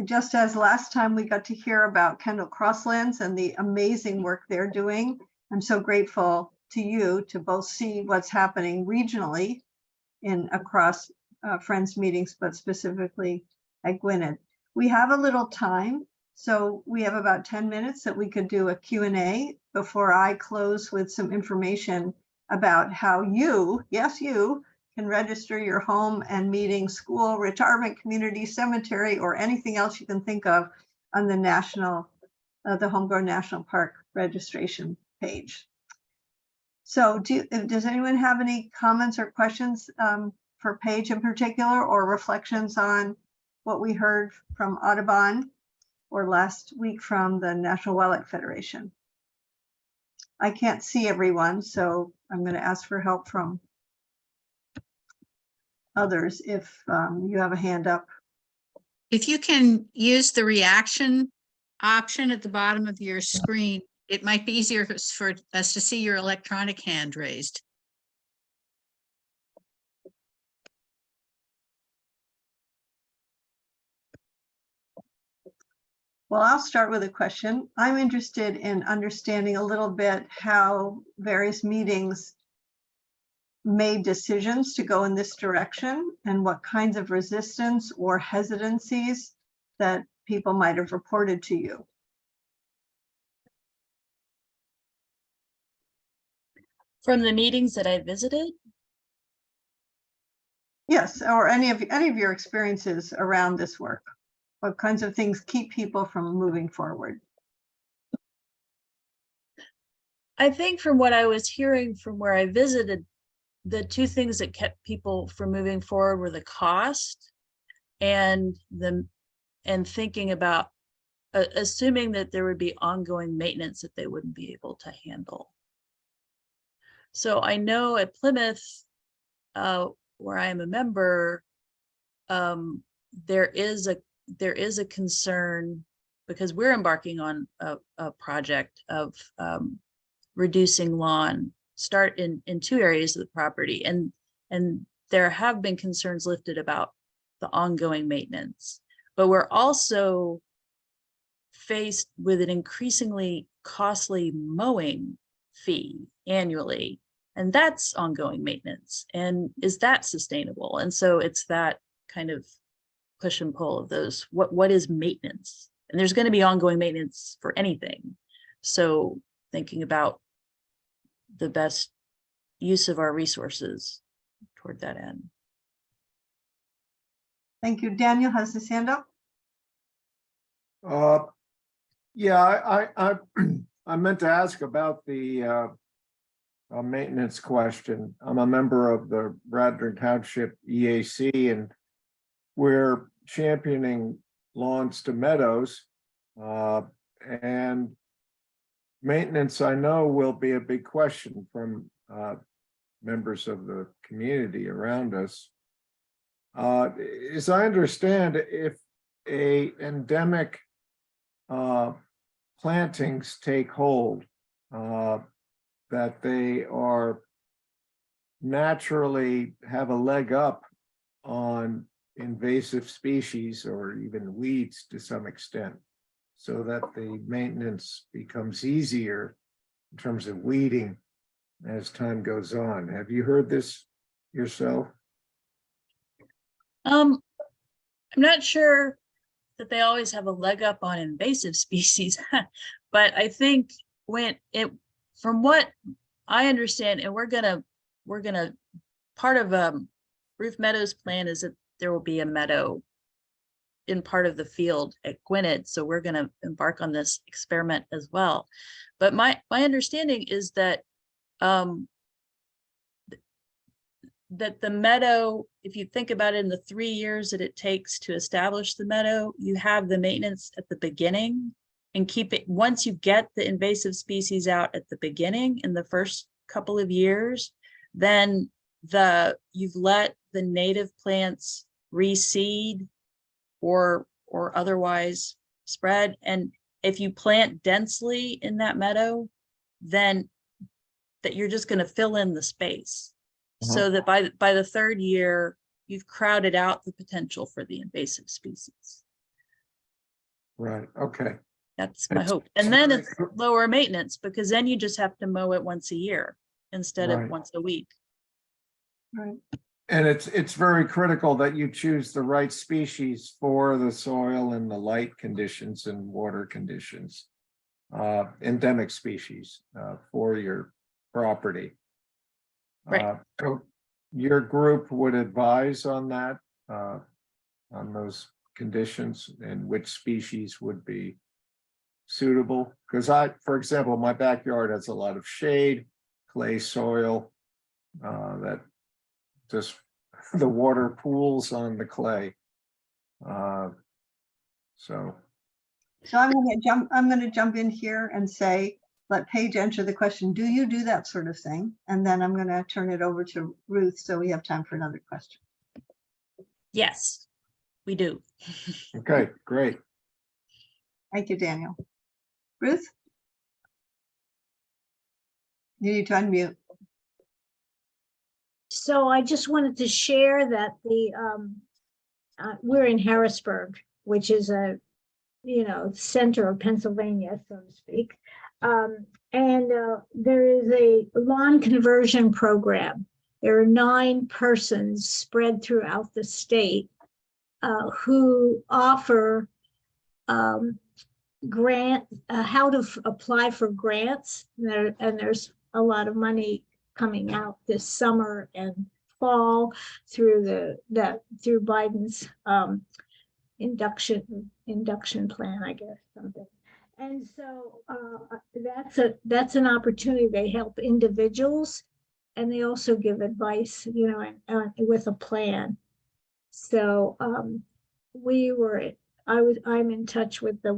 Just as last time we got to hear about Kendall Crosslands and the amazing work they're doing, I'm so grateful to you to both see what's happening regionally across Friends meetings, but specifically at Gwynedd. We have a little time, so we have about 10 minutes that we could do a Q&A before I close with some information about how you, yes, you, can register your home and meeting, school, retirement community, cemetery, or anything else you can think of on the Homegrown National Park registration page. So does anyone have any comments or questions for Paige in particular, or reflections on what we heard from Audubon or last week from the National Wildlife Federation? I can't see everyone, so I'm going to ask for help from others if you have a hand up. If you can use the reaction option at the bottom of your screen, it might be easier for us to see your electronic hand raised. Well, I'll start with a question. I'm interested in understanding a little bit how various meetings made decisions to go in this direction and what kinds of resistance or hesitancies that people might have reported to you. From the meetings that I visited? Yes, or any of your experiences around this work. What kinds of things keep people from moving forward? I think from what I was hearing from where I visited, the 2 things that kept people from moving forward were the cost and thinking about assuming that there would be ongoing maintenance that they wouldn't be able to handle. So I know at Plymouth, where I am a member, there is a concern because we're embarking on a project of reducing lawn, start in two areas of the property. And there have been concerns lifted about the ongoing maintenance, but we're also faced with an increasingly costly mowing fee annually, and that's ongoing maintenance. And is that sustainable? And so it's that kind of push and pull of those. What is maintenance? And there's going to be ongoing maintenance for anything. So thinking about the best use of our resources toward that end. Thank you. Daniel has his hand up. Yeah, I meant to ask about the maintenance question. I'm a member of the Radnor Township EAC, and we're championing lawns to meadows, and maintenance, I know, will be a big question from members of the community around us. As I understand, if a endemic plantings take hold, that they are naturally have a leg up on invasive species or even weeds to some extent, so that the maintenance becomes easier in terms of weeding as time goes on. Have you heard this yourself? I'm not sure that they always have a leg up on invasive species, but I think from what I understand, and we're gonna part of Ruth Meadows' plan is that there will be a meadow in part of the field at Gwinnett, so we're going to embark on this experiment as well. But my understanding is that that the meadow, if you think about it, in the 3 years that it takes to establish the meadow, you have the maintenance at the beginning and keep it. Once you get the invasive species out at the beginning in the first couple of years, then you've let the native plants reseed or otherwise spread. And if you plant densely in that meadow, then that you're just going to fill in the space. So that by the third year, you've crowded out the potential for the invasive species. Right. Okay. That's my hope. And then it's lower maintenance, because then you just have to mow it once a year instead of once a week. Right. And it's very critical that you choose the right species for the soil and the light conditions and water conditions, endemic species for your property. Right. So your group would advise on that, on those conditions and which species would be suitable? Because for example, my backyard has a lot of shade, clay soil, that just the water pools on the clay. So I'm going to jump in here and say, let Paige answer the question. Do you do that sort of thing? And then I'm going to turn it over to Ruth, so we have time for another question. Yes, we do. Okay, great. Thank you, Daniel. Ruth? You need to unmute. So I just wanted to share that we're in Harrisburg, which is a center of Pennsylvania, so to speak. And there is a lawn conversion program. There are 9 persons spread throughout the state who offer how to apply for grants. And there's a lot of money coming out this summer and fall through through Biden's induction plan, I guess, something. And so that's an opportunity. They help individuals, and they also give advice, with a plan. So I'm in touch with the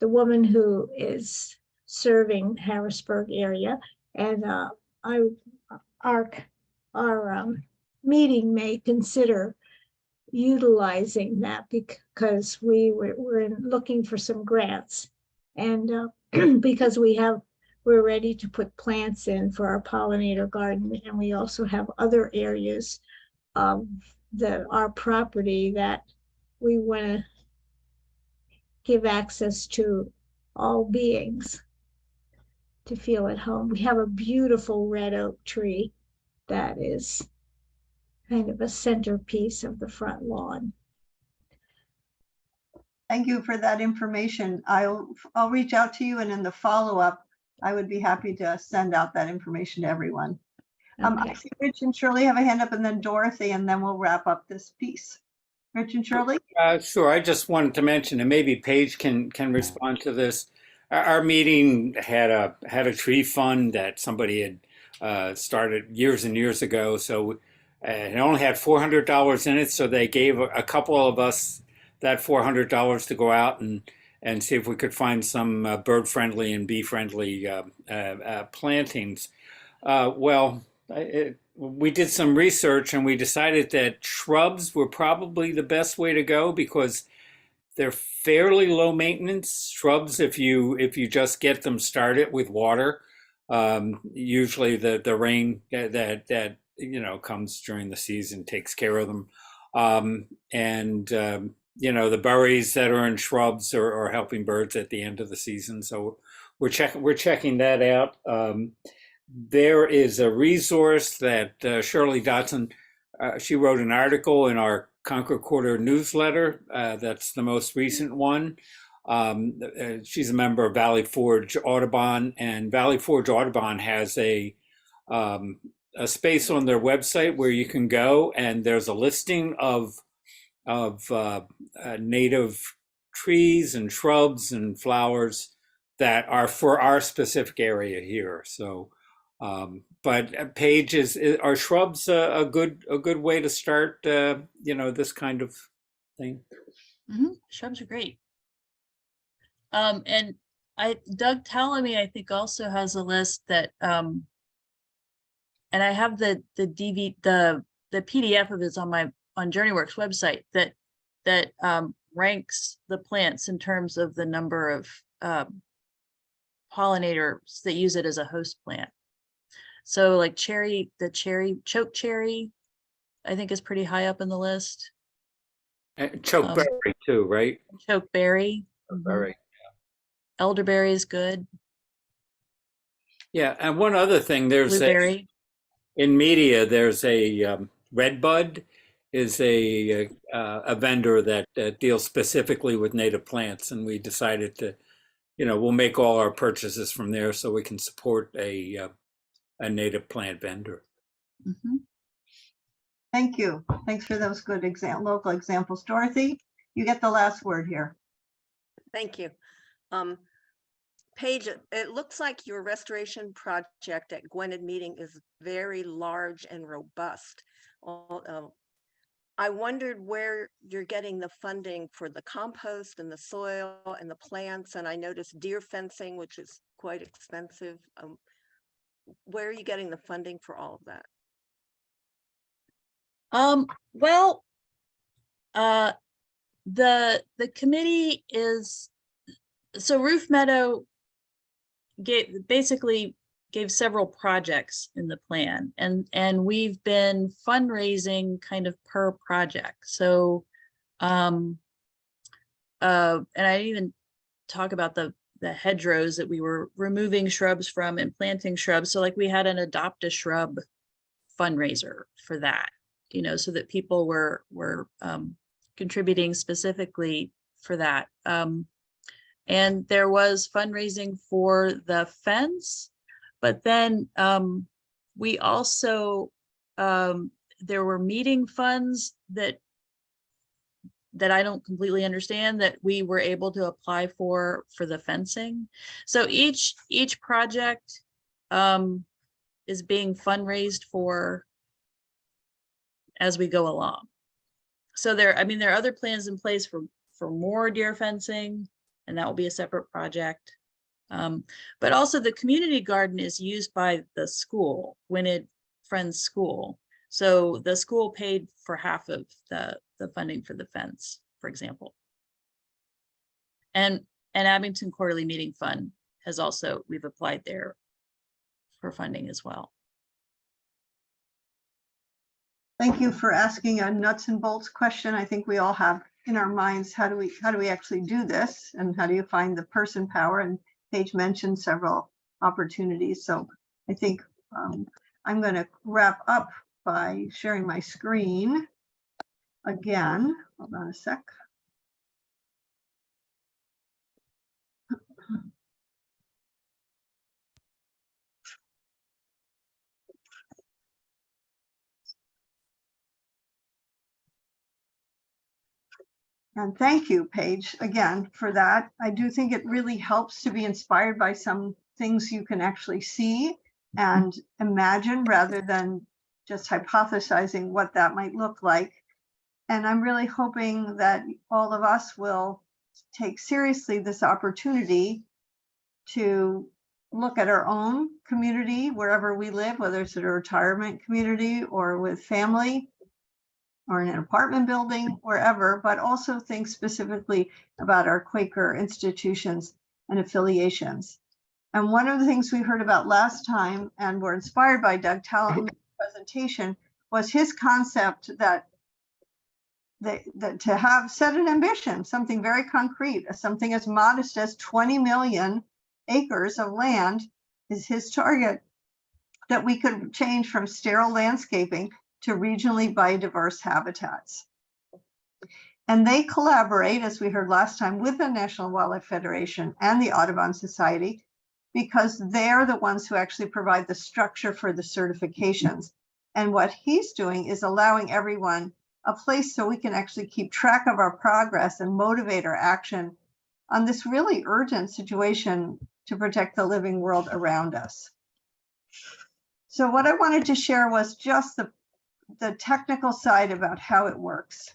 woman who is serving Harrisburg area, and our meeting may consider utilizing that because we're looking for some grants. And because we're ready to put plants in for our pollinator garden. And we also have other areas of our property that we want to give access to all beings to feel at home. We have a beautiful red oak tree that is kind of a centerpiece of the front lawn. Thank you for that information. I'll reach out to you, and in the follow-up, I would be happy to send out that information to everyone. Okay. I see Rich and Shirley have a hand up, and then Dorothy, and then we'll wrap up this piece. Rich and Shirley? Sure. I just wanted to mention, and maybe Paige can respond to this. Our meeting had a tree fund that somebody had started years and years ago. So it only had $400 in it. So they gave a couple of us that $400 to go out and see if we could find some bird-friendly and bee-friendly plantings. We did some research and we decided that shrubs were probably the best way to go because they're fairly low maintenance. Shrubs, if you just get them started with water, usually the rain that comes during the season takes care of them. The berries that are in shrubs are helping birds at the end of the season. So we're checking that out. There is a resource that Shirley Dotson, she wrote an article in our Concord Quarter newsletter. That's the most recent one. She's a member of Valley Forge Audubon, and Valley Forge Audubon has a space on their website where you can go, and there's a listing of native trees and shrubs and flowers that are for our specific area here. So, but Paige, are shrubs a good way to start? This kind of thing. Shrubs are great. And Doug Tallamy, I think, also has a list that, and I have the PDF of it on JourneyWorks website that ranks the plants in terms of the number of pollinators that use it as a host plant. So like choke cherry, I think is pretty high up in the list. Chokeberry too, right? Chokeberry. Chokeberry. Elderberry is good. Yeah, and one other thing, Blueberry. In media, there's a Redbud is a vendor that deals specifically with native plants, and we decided to, we'll make all our purchases from there so we can support a native plant vendor. Thank you. Thanks for those good local examples. Dorothy, you get the last word here. Thank you. Paige, it looks like your restoration project at Gwynedd Meeting is very large and robust. I wondered where you're getting the funding for the compost and the soil and the plants, and I noticed deer fencing, which is quite expensive. Where are you getting the funding for all of that? The committee is, so Roof Meadow basically gave several projects in the plan, and we've been fundraising kind of per project. So and I didn't even talk about the hedgerows that we were removing shrubs from and planting shrubs. So like we had an adopt a shrub fundraiser for that, so that people were contributing specifically for that. And there was fundraising for the fence, but then we also, there were meeting funds that I don't completely understand that we were able to apply for the fencing. So each project is being fundraised for as we go along. So there are other plans in place for more deer fencing, and that will be a separate project. But also the community garden is used by the school, Gwynedd Friends School. So the school paid for half of the the funding for the fence, for example. And Abington Quarterly Meeting Fund has also, we've applied there for funding as well. Thank you for asking a nuts and bolts question. I think we all have in our minds, how do we actually do this? And how do you find the person power? And Paige mentioned several opportunities. So I think I'm going to wrap up by sharing my screen again. Hold on a sec. And thank you, Paige, again, for that. I do think it really helps to be inspired by some things you can actually see and imagine rather than just hypothesizing what that might look like. And I'm really hoping that all of us will take seriously this opportunity to look at our own community, wherever we live, whether it's at a retirement community or with family, or in an apartment building, wherever, but also think specifically about our Quaker institutions and affiliations. And one of the things we heard about last time and were inspired by Doug Tallamy's presentation was his concept that to have set an ambition, something very concrete, something as modest as 20 million acres of land is his target, that we could change from sterile landscaping to regionally biodiverse habitats. And they collaborate, as we heard last time, with the National Wildlife Federation and the Audubon Society, because they're the ones who actually provide the structure for the certifications. And what he's doing is allowing everyone a place so we can actually keep track of our progress and motivate our action on this really urgent situation to protect the living world around us. So what I wanted to share was just the technical side about how it works.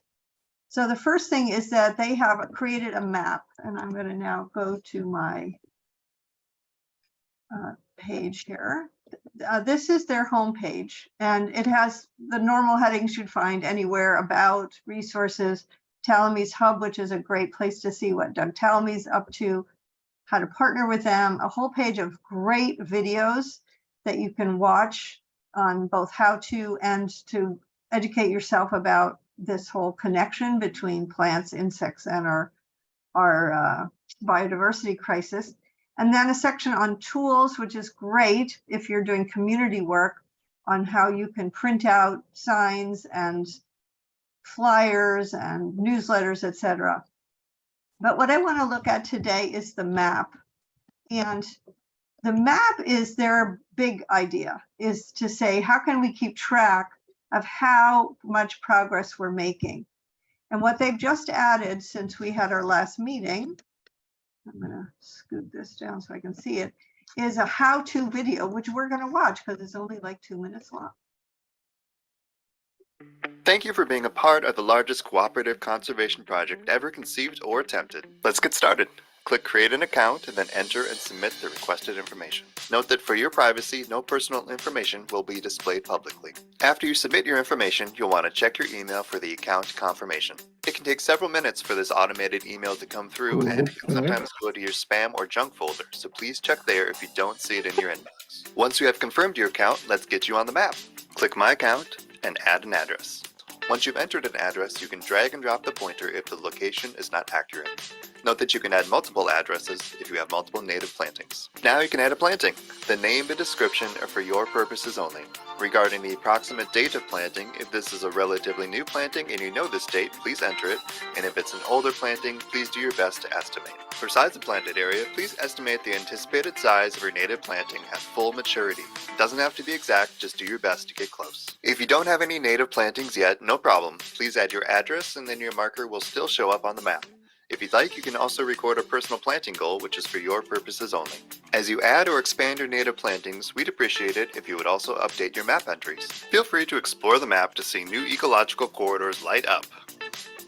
So the first thing is that they have created a map, and I'm going to now go to my page here. This is their homepage, and it has the normal headings you'd find anywhere: about, resources, Tallamy's Hub, which is a great place to see what Doug Tallamy's up to, how to partner with them, a whole page of great videos that you can watch on both how to and to educate yourself about this whole connection between plants, insects, and our biodiversity crisis. And then a section on tools, which is great if you're doing community work, on how you can print out signs and flyers and newsletters, etc. But what I want to look at today is the map. And the map is their big idea, is to say, how can we keep track of how much progress we're making? And what they've just added since we had our last meeting, I'm going to scoot this down so I can see it, is a how-to video, which we're going to watch because it's only like 2 minutes long. Thank you for being a part of the largest cooperative conservation project ever conceived or attempted. Let's get started. Click Create an Account and then enter and submit the requested information. Note that for your privacy, no personal information will be displayed publicly. After you submit your information, you'll want to check your email for the account confirmation. It can take several minutes for this automated email to come through, and it can sometimes go to your spam or junk folder, so please check there if you don't see it in your inbox. Once you have confirmed your account, let's get you on the map. Click My Account and add an address. Once you've entered an address, you can drag and drop the pointer if the location is not accurate. Note that you can add multiple addresses if you have multiple native plantings. Now you can add a planting. The name and description are for your purposes only. Regarding the approximate date of planting, if this is a relatively new planting and you know this date, please enter it, and if it's an older planting, please do your best to estimate. For size of planted area, please estimate the anticipated size of your native planting at full maturity. It doesn't have to be exact, just do your best to get close. If you don't have any native plantings yet, no problem. Please add your address and then your marker will still show up on the map. If you'd like, you can also record a personal planting goal, which is for your purposes only. As you add or expand your native plantings, we'd appreciate it if you would also update your map entries. Feel free to explore the map to see new ecological corridors light up.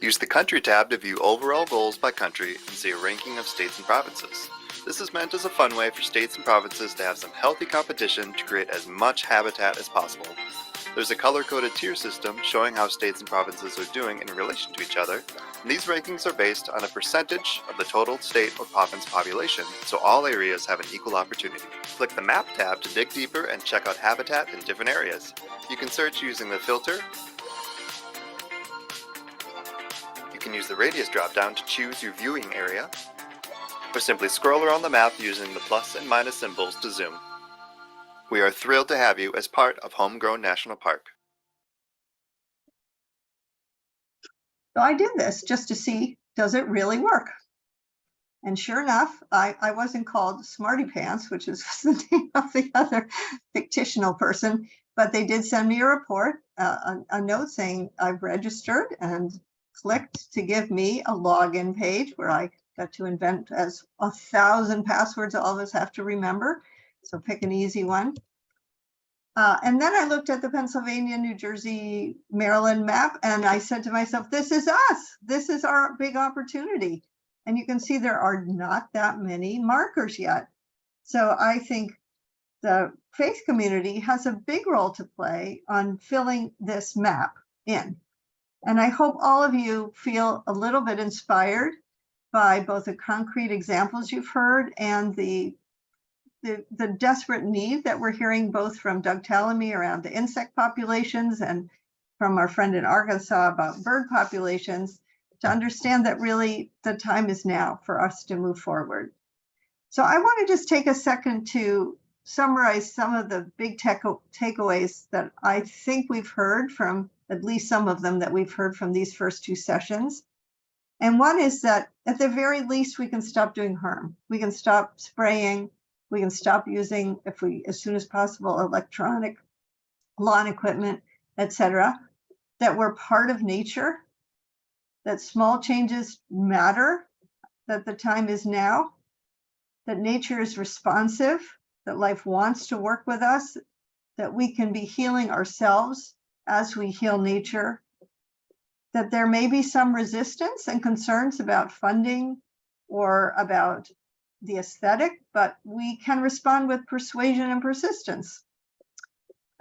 Use the Country tab to view overall goals by country and see a ranking of states and provinces. This is meant as a fun way for states and provinces to have some healthy competition to create as much habitat as possible. There's a color-coded tier system showing how states and provinces are doing in relation to each other, and these rankings are based on a percentage of the total state or province population, so all areas have an equal opportunity. Click the Map tab to dig deeper and check out habitat in different areas. You can search using the filter. You can use the radius drop-down to choose your viewing area, or simply scroll around the map using the plus and minus symbols to zoom. We are thrilled to have you as part of Homegrown National Park. So I did this just to see, does it really work? And sure enough, I wasn't called Smarty Pants, which is the name of the other fictional person, but they did send me a report, a note saying I've registered and clicked to give me a login page where I got to invent as 1,000 passwords all of us have to remember. So pick an easy one. And then I looked at the Pennsylvania, New Jersey, Maryland map, and I said to myself, this is us. This is our big opportunity. And you can see there are not that many markers yet. So I think the faith community has a big role to play on filling this map in. And I hope all of you feel a little bit inspired by both the concrete examples you've heard and the desperate need that we're hearing both from Doug Tallamy around the insect populations and from our friend in Arkansas about bird populations, to understand that really the time is now for us to move forward. So I want to just take a second to summarize some of the big takeaways that I think we've heard from, at least some of them that we've heard from these first two sessions. And one is that at the very least, we can stop doing harm. We can stop spraying. We can stop using, as soon as possible, electronic lawn equipment, etc. That we're part of nature, that small changes matter, that the time is now, that nature is responsive, that life wants to work with us, that we can be healing ourselves as we heal nature, that there may be some resistance and concerns about funding or about the aesthetic, but we can respond with persuasion and persistence.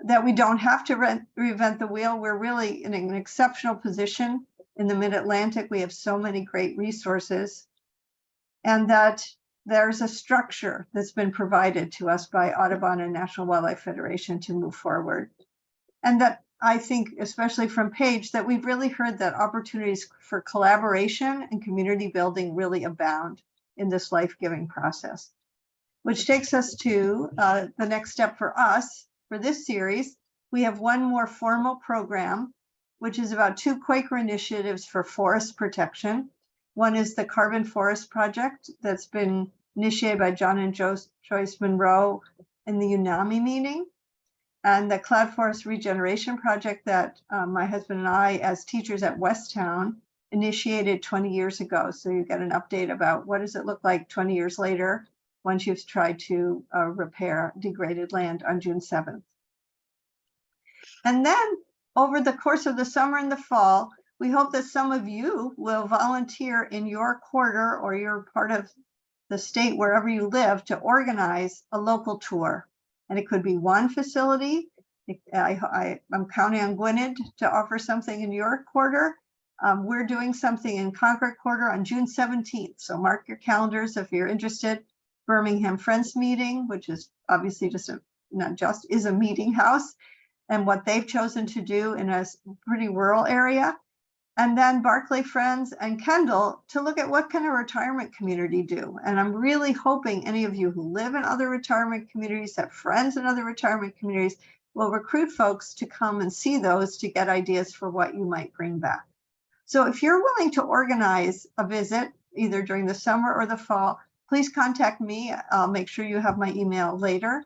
That we don't have to reinvent the wheel. We're really in an exceptional position in the Mid-Atlantic. We have so many great resources, and that there's a structure that's been provided to us by Audubon and National Wildlife Federation to move forward. And that I think, especially from Paige, that we've really heard that opportunities for collaboration and community building really abound in this life-giving process. Which takes us to the next step for us. For this series, we have one more formal program, which is about two Quaker initiatives for forest protection. One is the Carbon Forest Project that's been initiated by John and Joyce Monroe in the UNAMI meeting, and the Cloud Forest Regeneration Project that my husband and I, as teachers at Westtown, initiated 20 years ago. So you get an update about what does it look like 20 years later once you've tried to repair degraded land on June 7th. And then over the course of the summer and the fall, we hope that some of you will volunteer in your quarter or your part of the state, wherever you live, to organize a local tour. And it could be one facility. I'm counting on Gwynedd to offer something in your quarter. We're doing something in Concord Quarter on June 17th. So mark your calendars if you're interested. Birmingham Friends Meeting, which is obviously is a meeting house, and what they've chosen to do in a pretty rural area. And then Barclay Friends and Kendall to look at what can a retirement community do. And I'm really hoping any of you who live in other retirement communities, have friends in other retirement communities, will recruit folks to come and see those to get ideas for what you might bring back. So if you're willing to organize a visit, either during the summer or the fall, please contact me. I'll make sure you have my email later.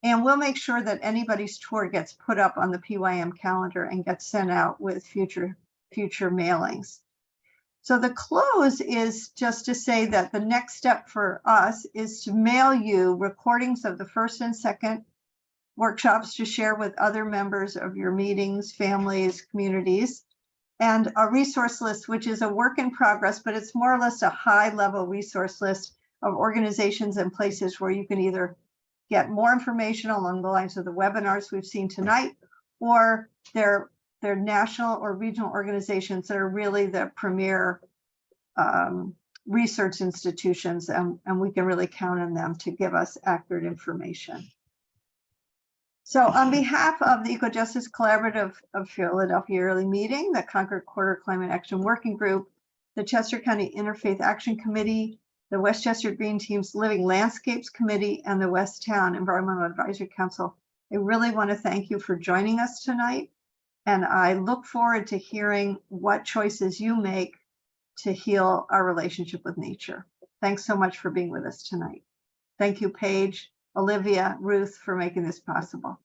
And we'll make sure that anybody's tour gets put up on the PYM calendar and gets sent out with future mailings. So the close is just to say that the next step for us is to mail you recordings of the first and second workshops to share with other members of your meetings, families, communities, and a resource list, which is a work in progress, but it's more or less a high-level resource list of organizations and places where you can either get more information along the lines of the webinars we've seen tonight, or they're national or regional organizations that are really the premier research institutions, and we can really count on them to give us accurate information. So on behalf of the Eco Justice Collaborative of Philadelphia Yearly Meeting, the Concord Quarter Climate Action Working Group, the Chester County Interfaith Action Committee, the Westchester Green Team's Living Landscapes Committee, and the West Town Environmental Advisory Council, I really want to thank you for joining us tonight. And I look forward to hearing what choices you make to heal our relationship with nature. Thanks so much for being with us tonight. Thank you, Paige, Olivia, Ruth, for making this possible.